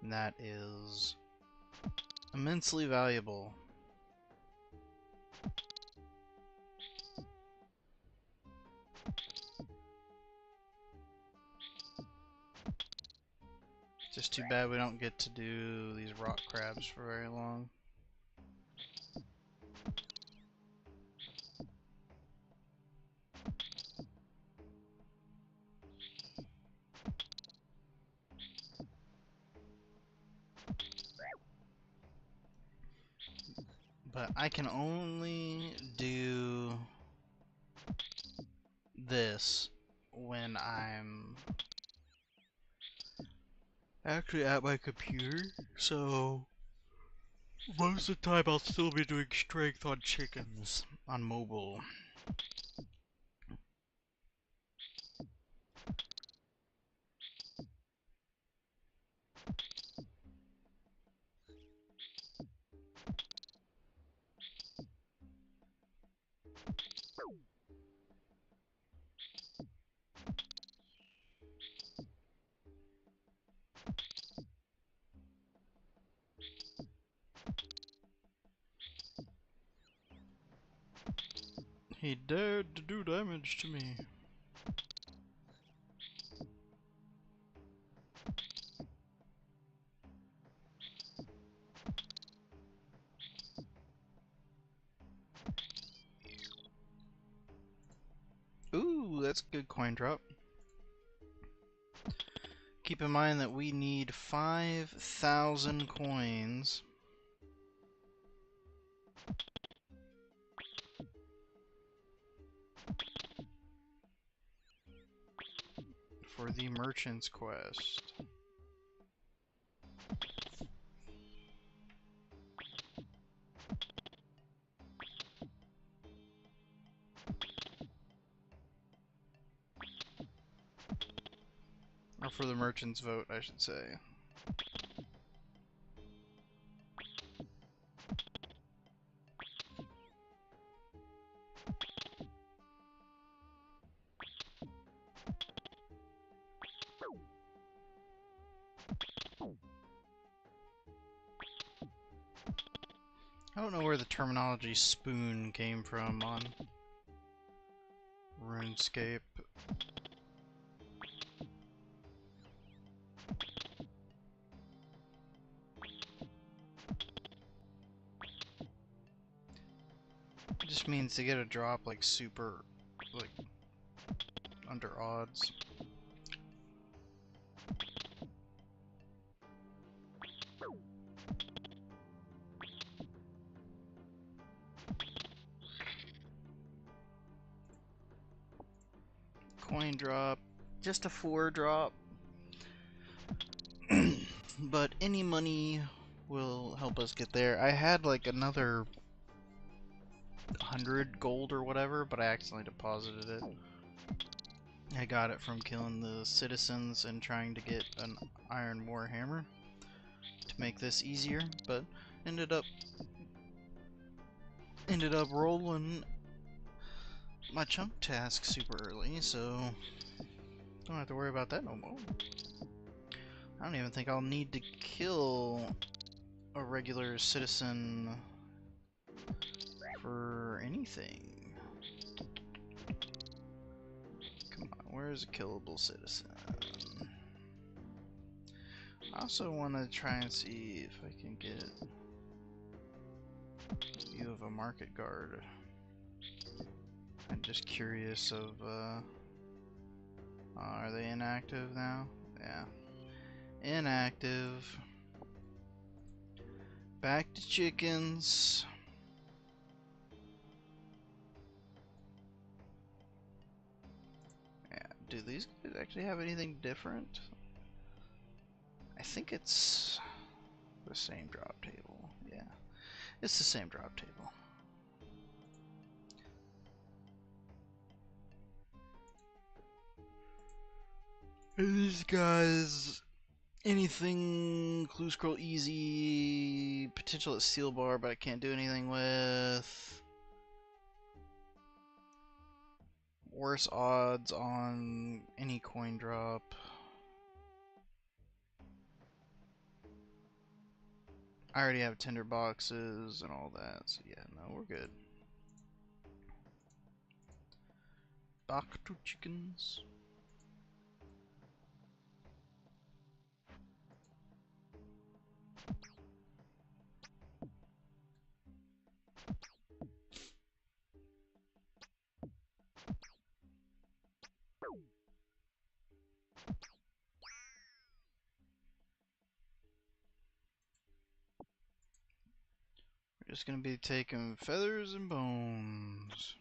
And that is immensely valuable. Just too bad we don't get to do these rock crabs for very long. But I can only do this when I'm actually at my computer, so most of the time I'll still be doing strength on chickens on mobile. He dared to do damage to me. Ooh, that's a good coin drop. Keep in mind that we need 5,000 coins for the merchant's quest. Or for the merchant's vote, I should say. I don't know where the terminology spoon came from on RuneScape. It just means to get a drop like super, like, under odds. Coin drop, just a 4 drop. But any money will help us get there. I had like another 100 gold or whatever, but I accidentally deposited it. I got it from killing the citizens and trying to get an iron warhammer to make this easier, but ended up rolling my chunk task super early, so don't have to worry about that no more. I don't even think I'll need to kill a regular citizen for anything. Come on, where's a killable citizen? I also want to try and see if I can get a view of a market guard. I'm just curious of, are they inactive now? Yeah. Inactive. Back to chickens. Yeah, do these guys actually have anything different? I think it's the same drop table. Yeah, it's the same drop table. Are these guys anything clue scroll easy, potential at steel bar, but I can't do anything with. Worse odds on any coin drop. I already have tinder boxes and all that, so yeah, no, we're good. Back to chickens. Just gonna be taking feathers and bones.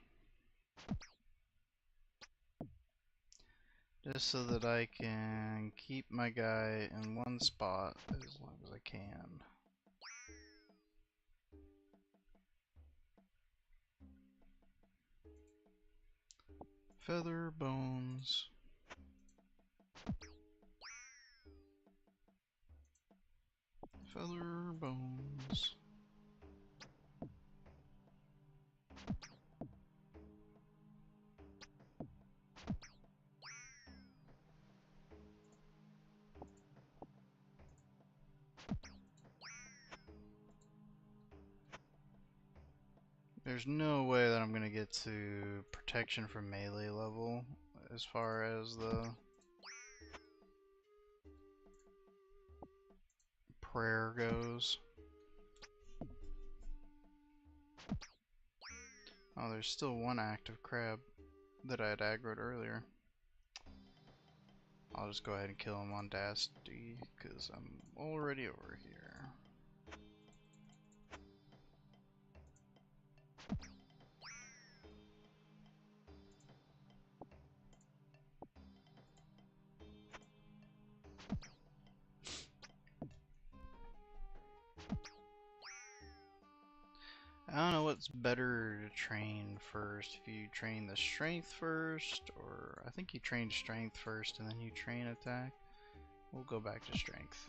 Just so that I can keep my guy in one spot as long as I can. Feather, bones. Feather, bones. There's no way that I'm gonna get to protection from melee level as far as the prayer goes. Oh, there's still one active crab that I had aggroed earlier. I'll just go ahead and kill him on Dasty because I'm already over here. I don't know what's better to train first. If you train the strength first, or I think you train strength first and then you train attack. We'll go back to strength.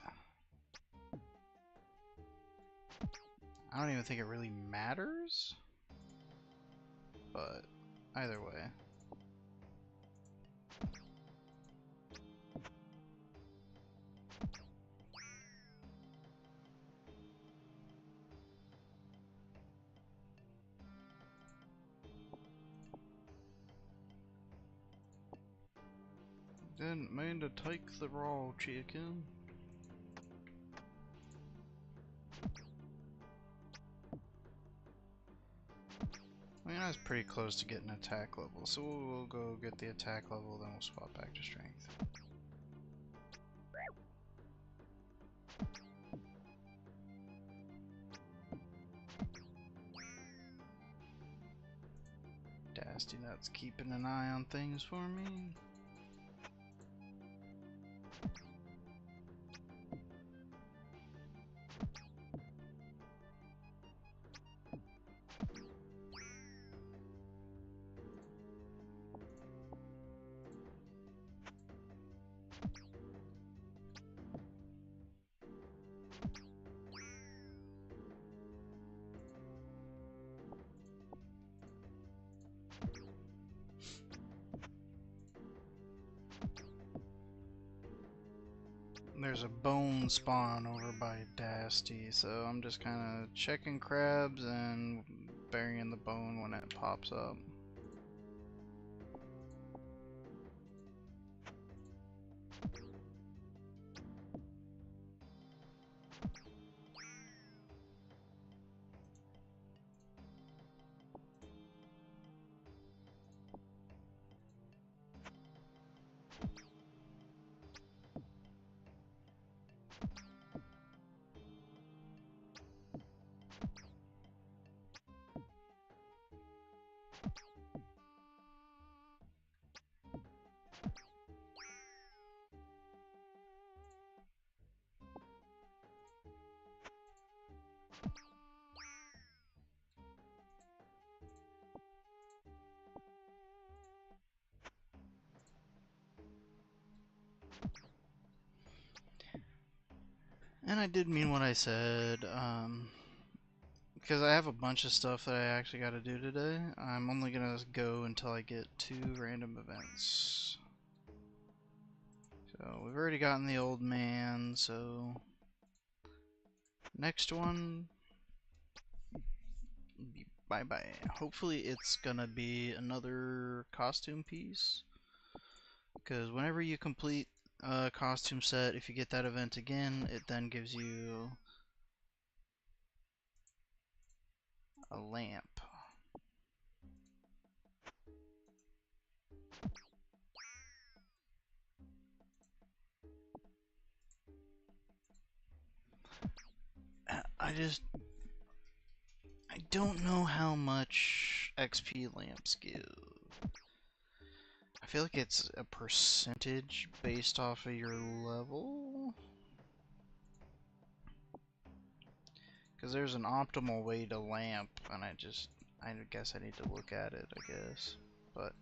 I don't even think it really matters, but either way. Didn't mean to take the raw chicken. I mean, I was pretty close to getting attack level, so we'll go get the attack level, then we'll swap back to strength. Dasty Nut's keeping an eye on things for me. There's a bone spawn over by Dasty, so I'm just kind of checking crabs and burying the bone when it pops up. And I did mean what I said, because I have a bunch of stuff that I actually got to do today. I'm only going to go until I get 2 random events. So we've already gotten the old man, so next one, bye-bye. Hopefully it's going to be another costume piece, because whenever you complete a costume set, if you get that event again, it then gives you a lamp. I just don't know how much XP lamps give. I feel like it's a percentage based off of your level. Because there's an optimal way to lamp, and I guess I need to look at it, I guess. But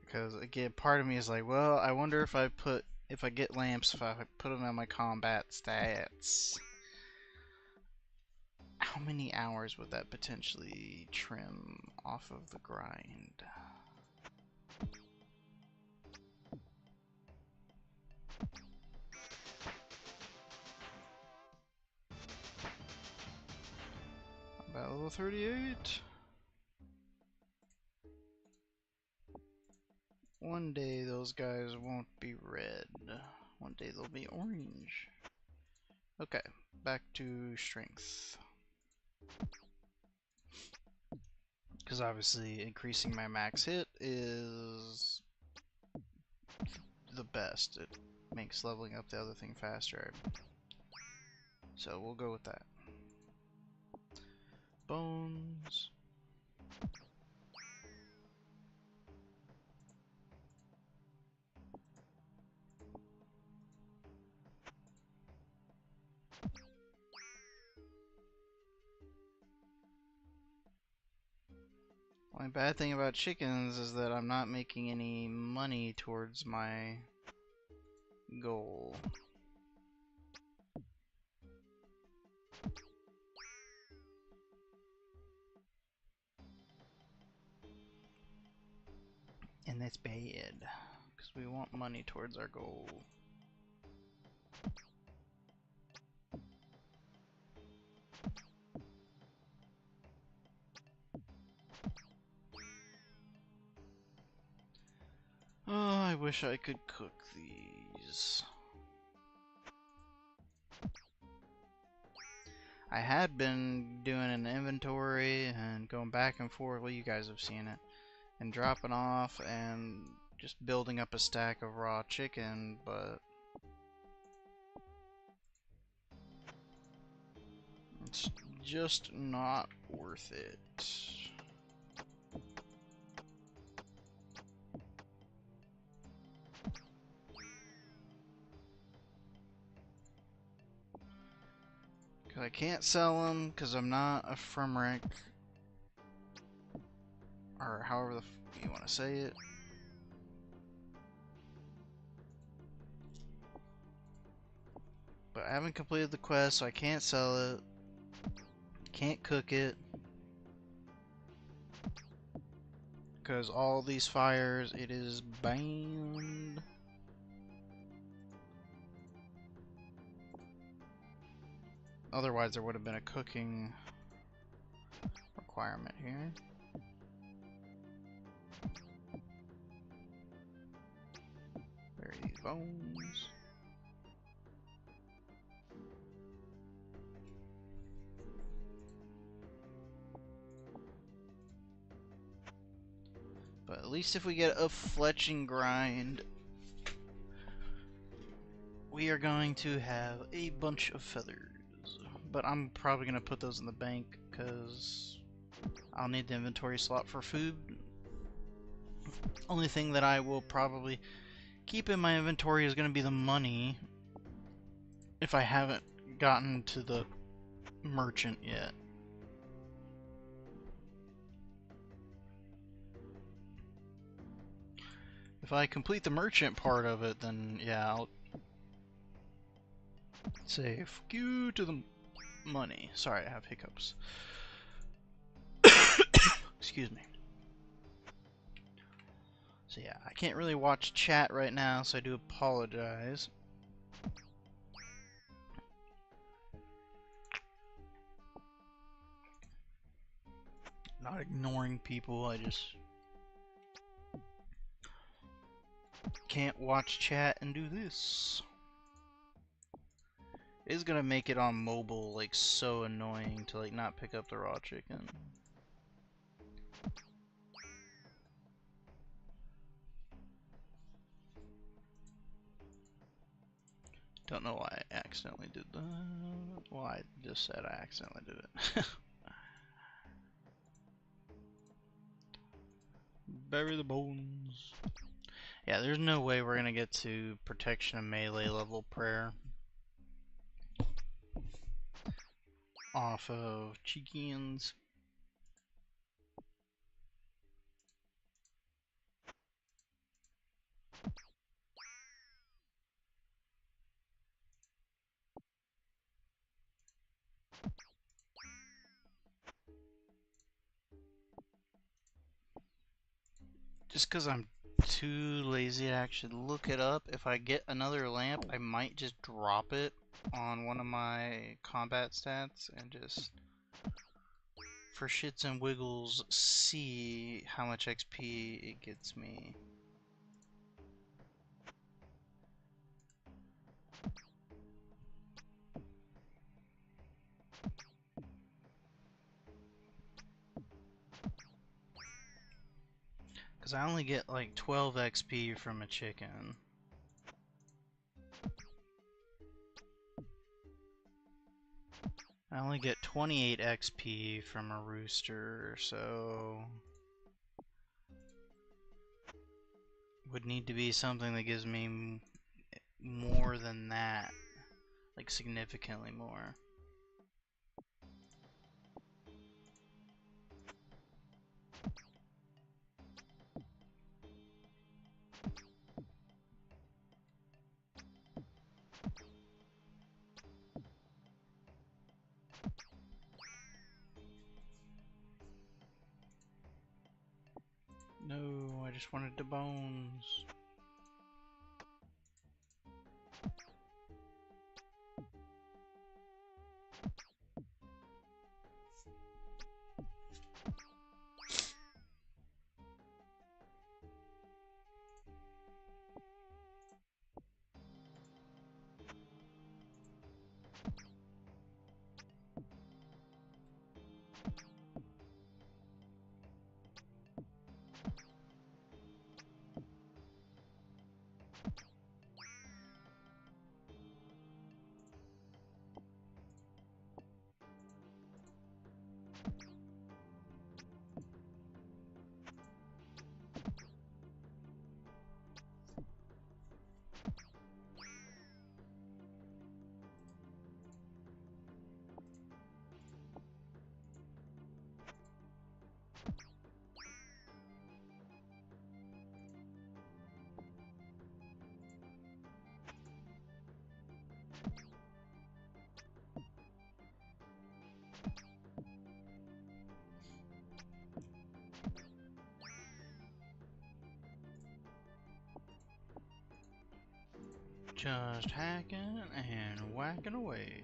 because again, part of me is like, well, I wonder if I get lamps, if I put them on my combat stats, how many hours would that potentially trim off of the grind? About level 38. One day those guys won't be red. One day they'll be orange. Okay, back to strength. Because obviously increasing my max hit is the best. It makes leveling up the other thing faster. So we'll go with that. Bones. Only bad thing about chickens is that I'm not making any money towards my goal. And that's bad, because we want money towards our goal. Oh, I wish I could cook these. I had been doing an inventory and going back and forth, well, you guys have seen it, and dropping off and just building up a stack of raw chicken, but it's just not worth it. Cause I can't sell them because I'm not a firm rank, or however you want to say it. But I haven't completed the quest, so I can't sell it. Can't cook it. Because all these fires, it is banned. Otherwise, there would have been a cooking requirement here. Bury these bones. But at least if we get a fletching grind, we are going to have a bunch of feathers. But I'm probably going to put those in the bank because I'll need the inventory slot for food. Only thing that I will probably keep in my inventory is going to be the money if I haven't gotten to the merchant yet. If I complete the merchant part of it, then yeah, I'll say fuck you to the money. Sorry, I have hiccups. Excuse me. So yeah, I can't really watch chat right now, so I do apologize. Not ignoring people, I just can't watch chat and do this. It's gonna make it on mobile like so annoying to like not pick up the raw chicken. Don't know why I accidentally did that. Well, I just said I accidentally did it. Bury the bones. Yeah, there's no way we're gonna get to protection of melee level prayer off of chickens. Just because I'm too lazy to actually look it up. If I get another lamp, I might just drop it on one of my combat stats and just, for shits and wiggles, see how much XP it gets me. Because I only get like 12 XP from a chicken. I only get 28 XP from a rooster, so would need to be something that gives me more than that, like significantly more. No, I just wanted the bones. Just hacking and whacking away.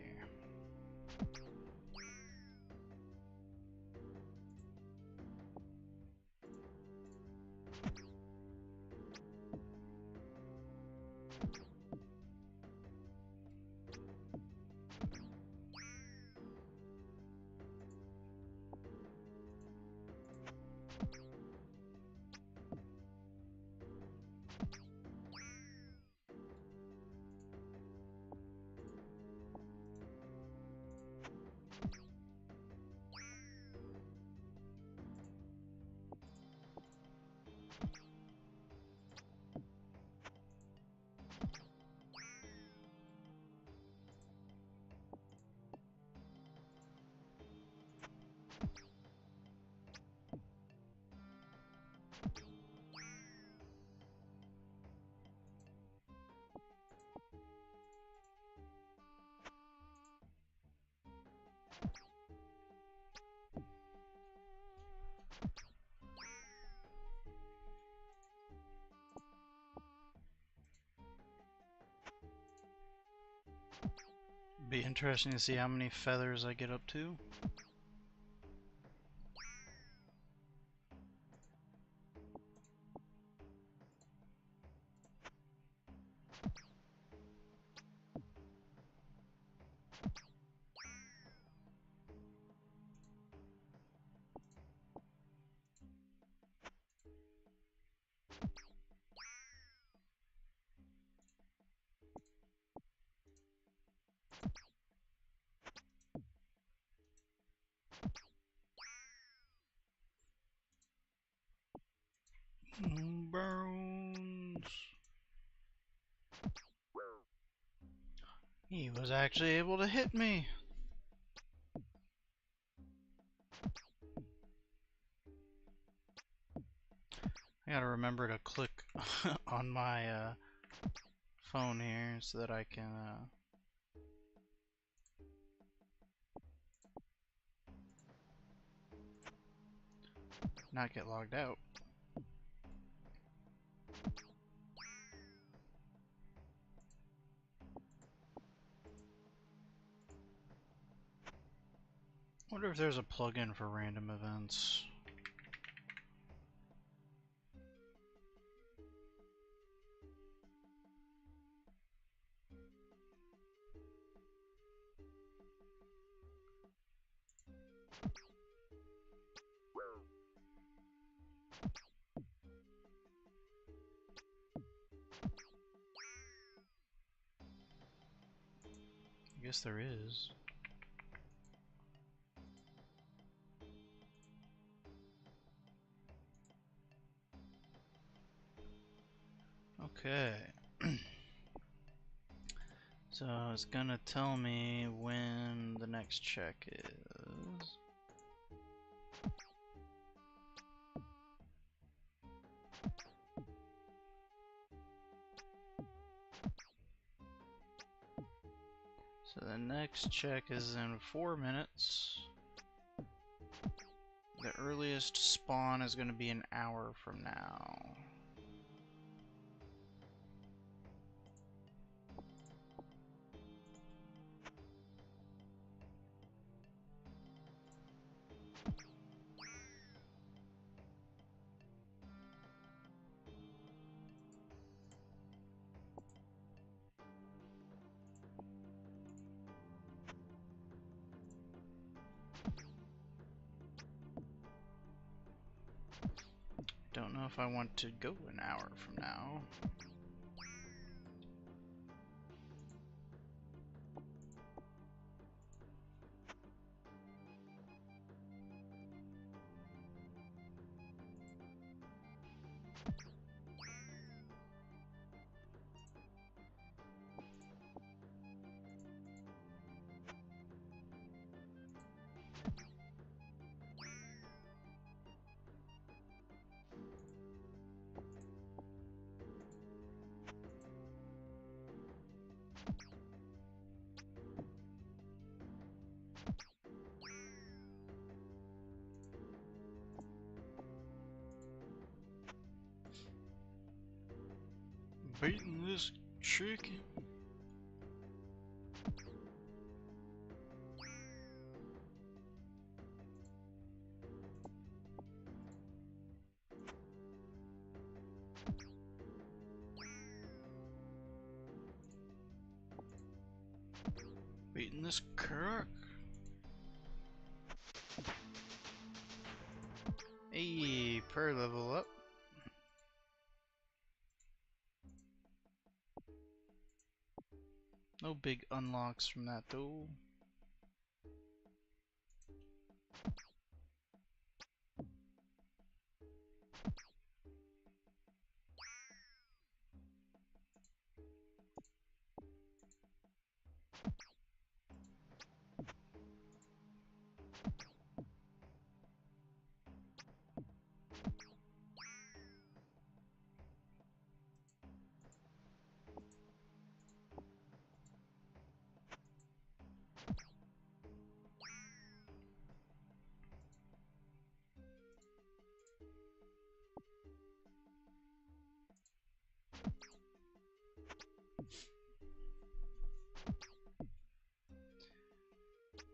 Be interesting to see how many feathers I get up to. was actually able to hit me. I gotta remember to click on my phone here so that I can not get logged out. Wonder if there's a plugin for random events. I guess there is. Okay. So it's gonna tell me when the next check is. So the next check is in 4 minutes. The earliest spawn is gonna be an hour from now. Don't know if I want to go an hour from now. Beating this chicken. Beating this cock. Hey, per level up. No big unlocks from that though.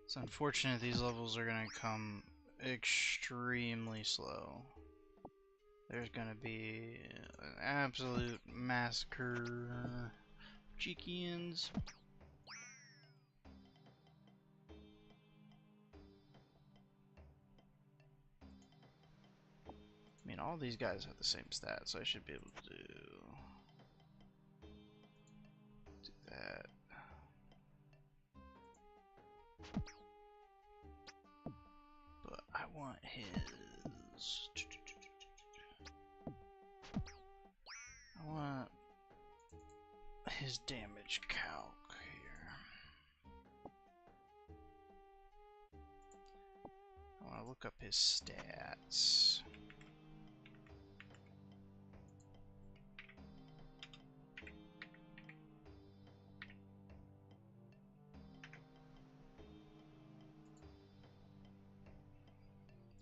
It's unfortunate these levels are gonna come extremely slow. There's gonna be an absolute massacre. Cheekians. I mean, all these guys have the same stats, so I should be able to do that. But I want his. I want his damage calc here. look up his stats.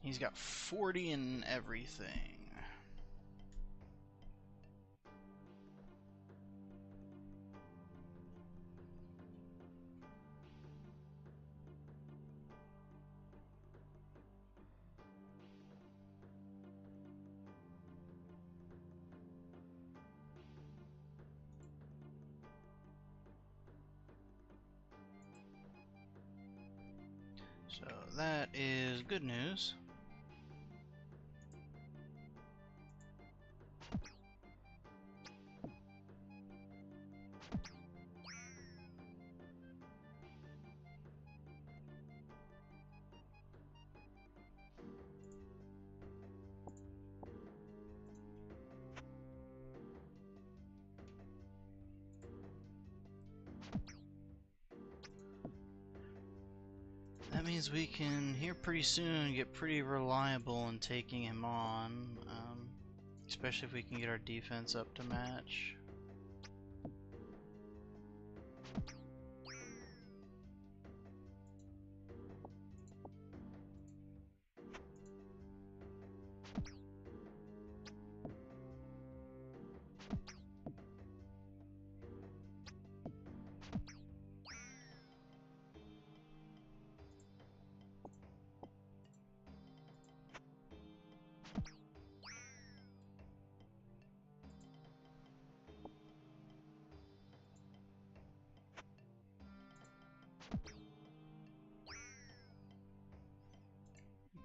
He's got 40 in everything. So that is good news. That means we can, here pretty soon, get pretty reliable in taking him on, especially if we can get our defense up to match.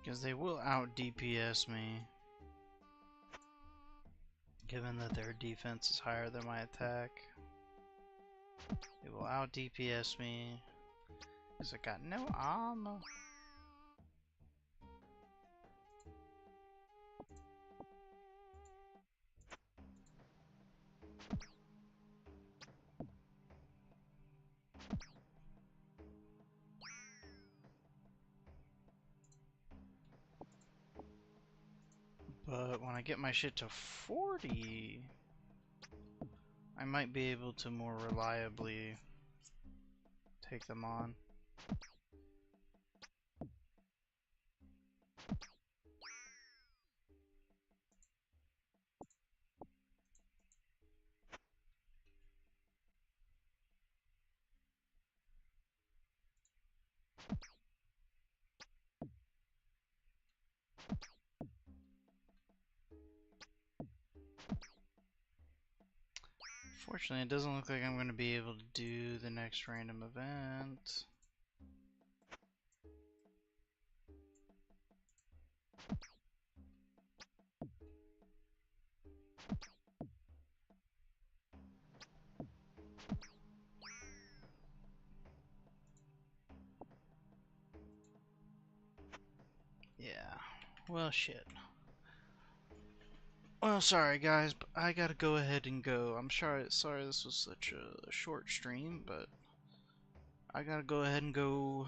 Because they will out DPS me, given that their defense is higher than my attack. They will out DPS me, because I got no armor. But when I get my shit to 40, I might be able to more reliably take them on. Fortunately, it doesn't look like I'm going to be able to do the next random event. Yeah, well shit. Well, sorry guys, but I gotta go ahead and go. I'm sorry this was such a short stream, but I gotta go ahead and go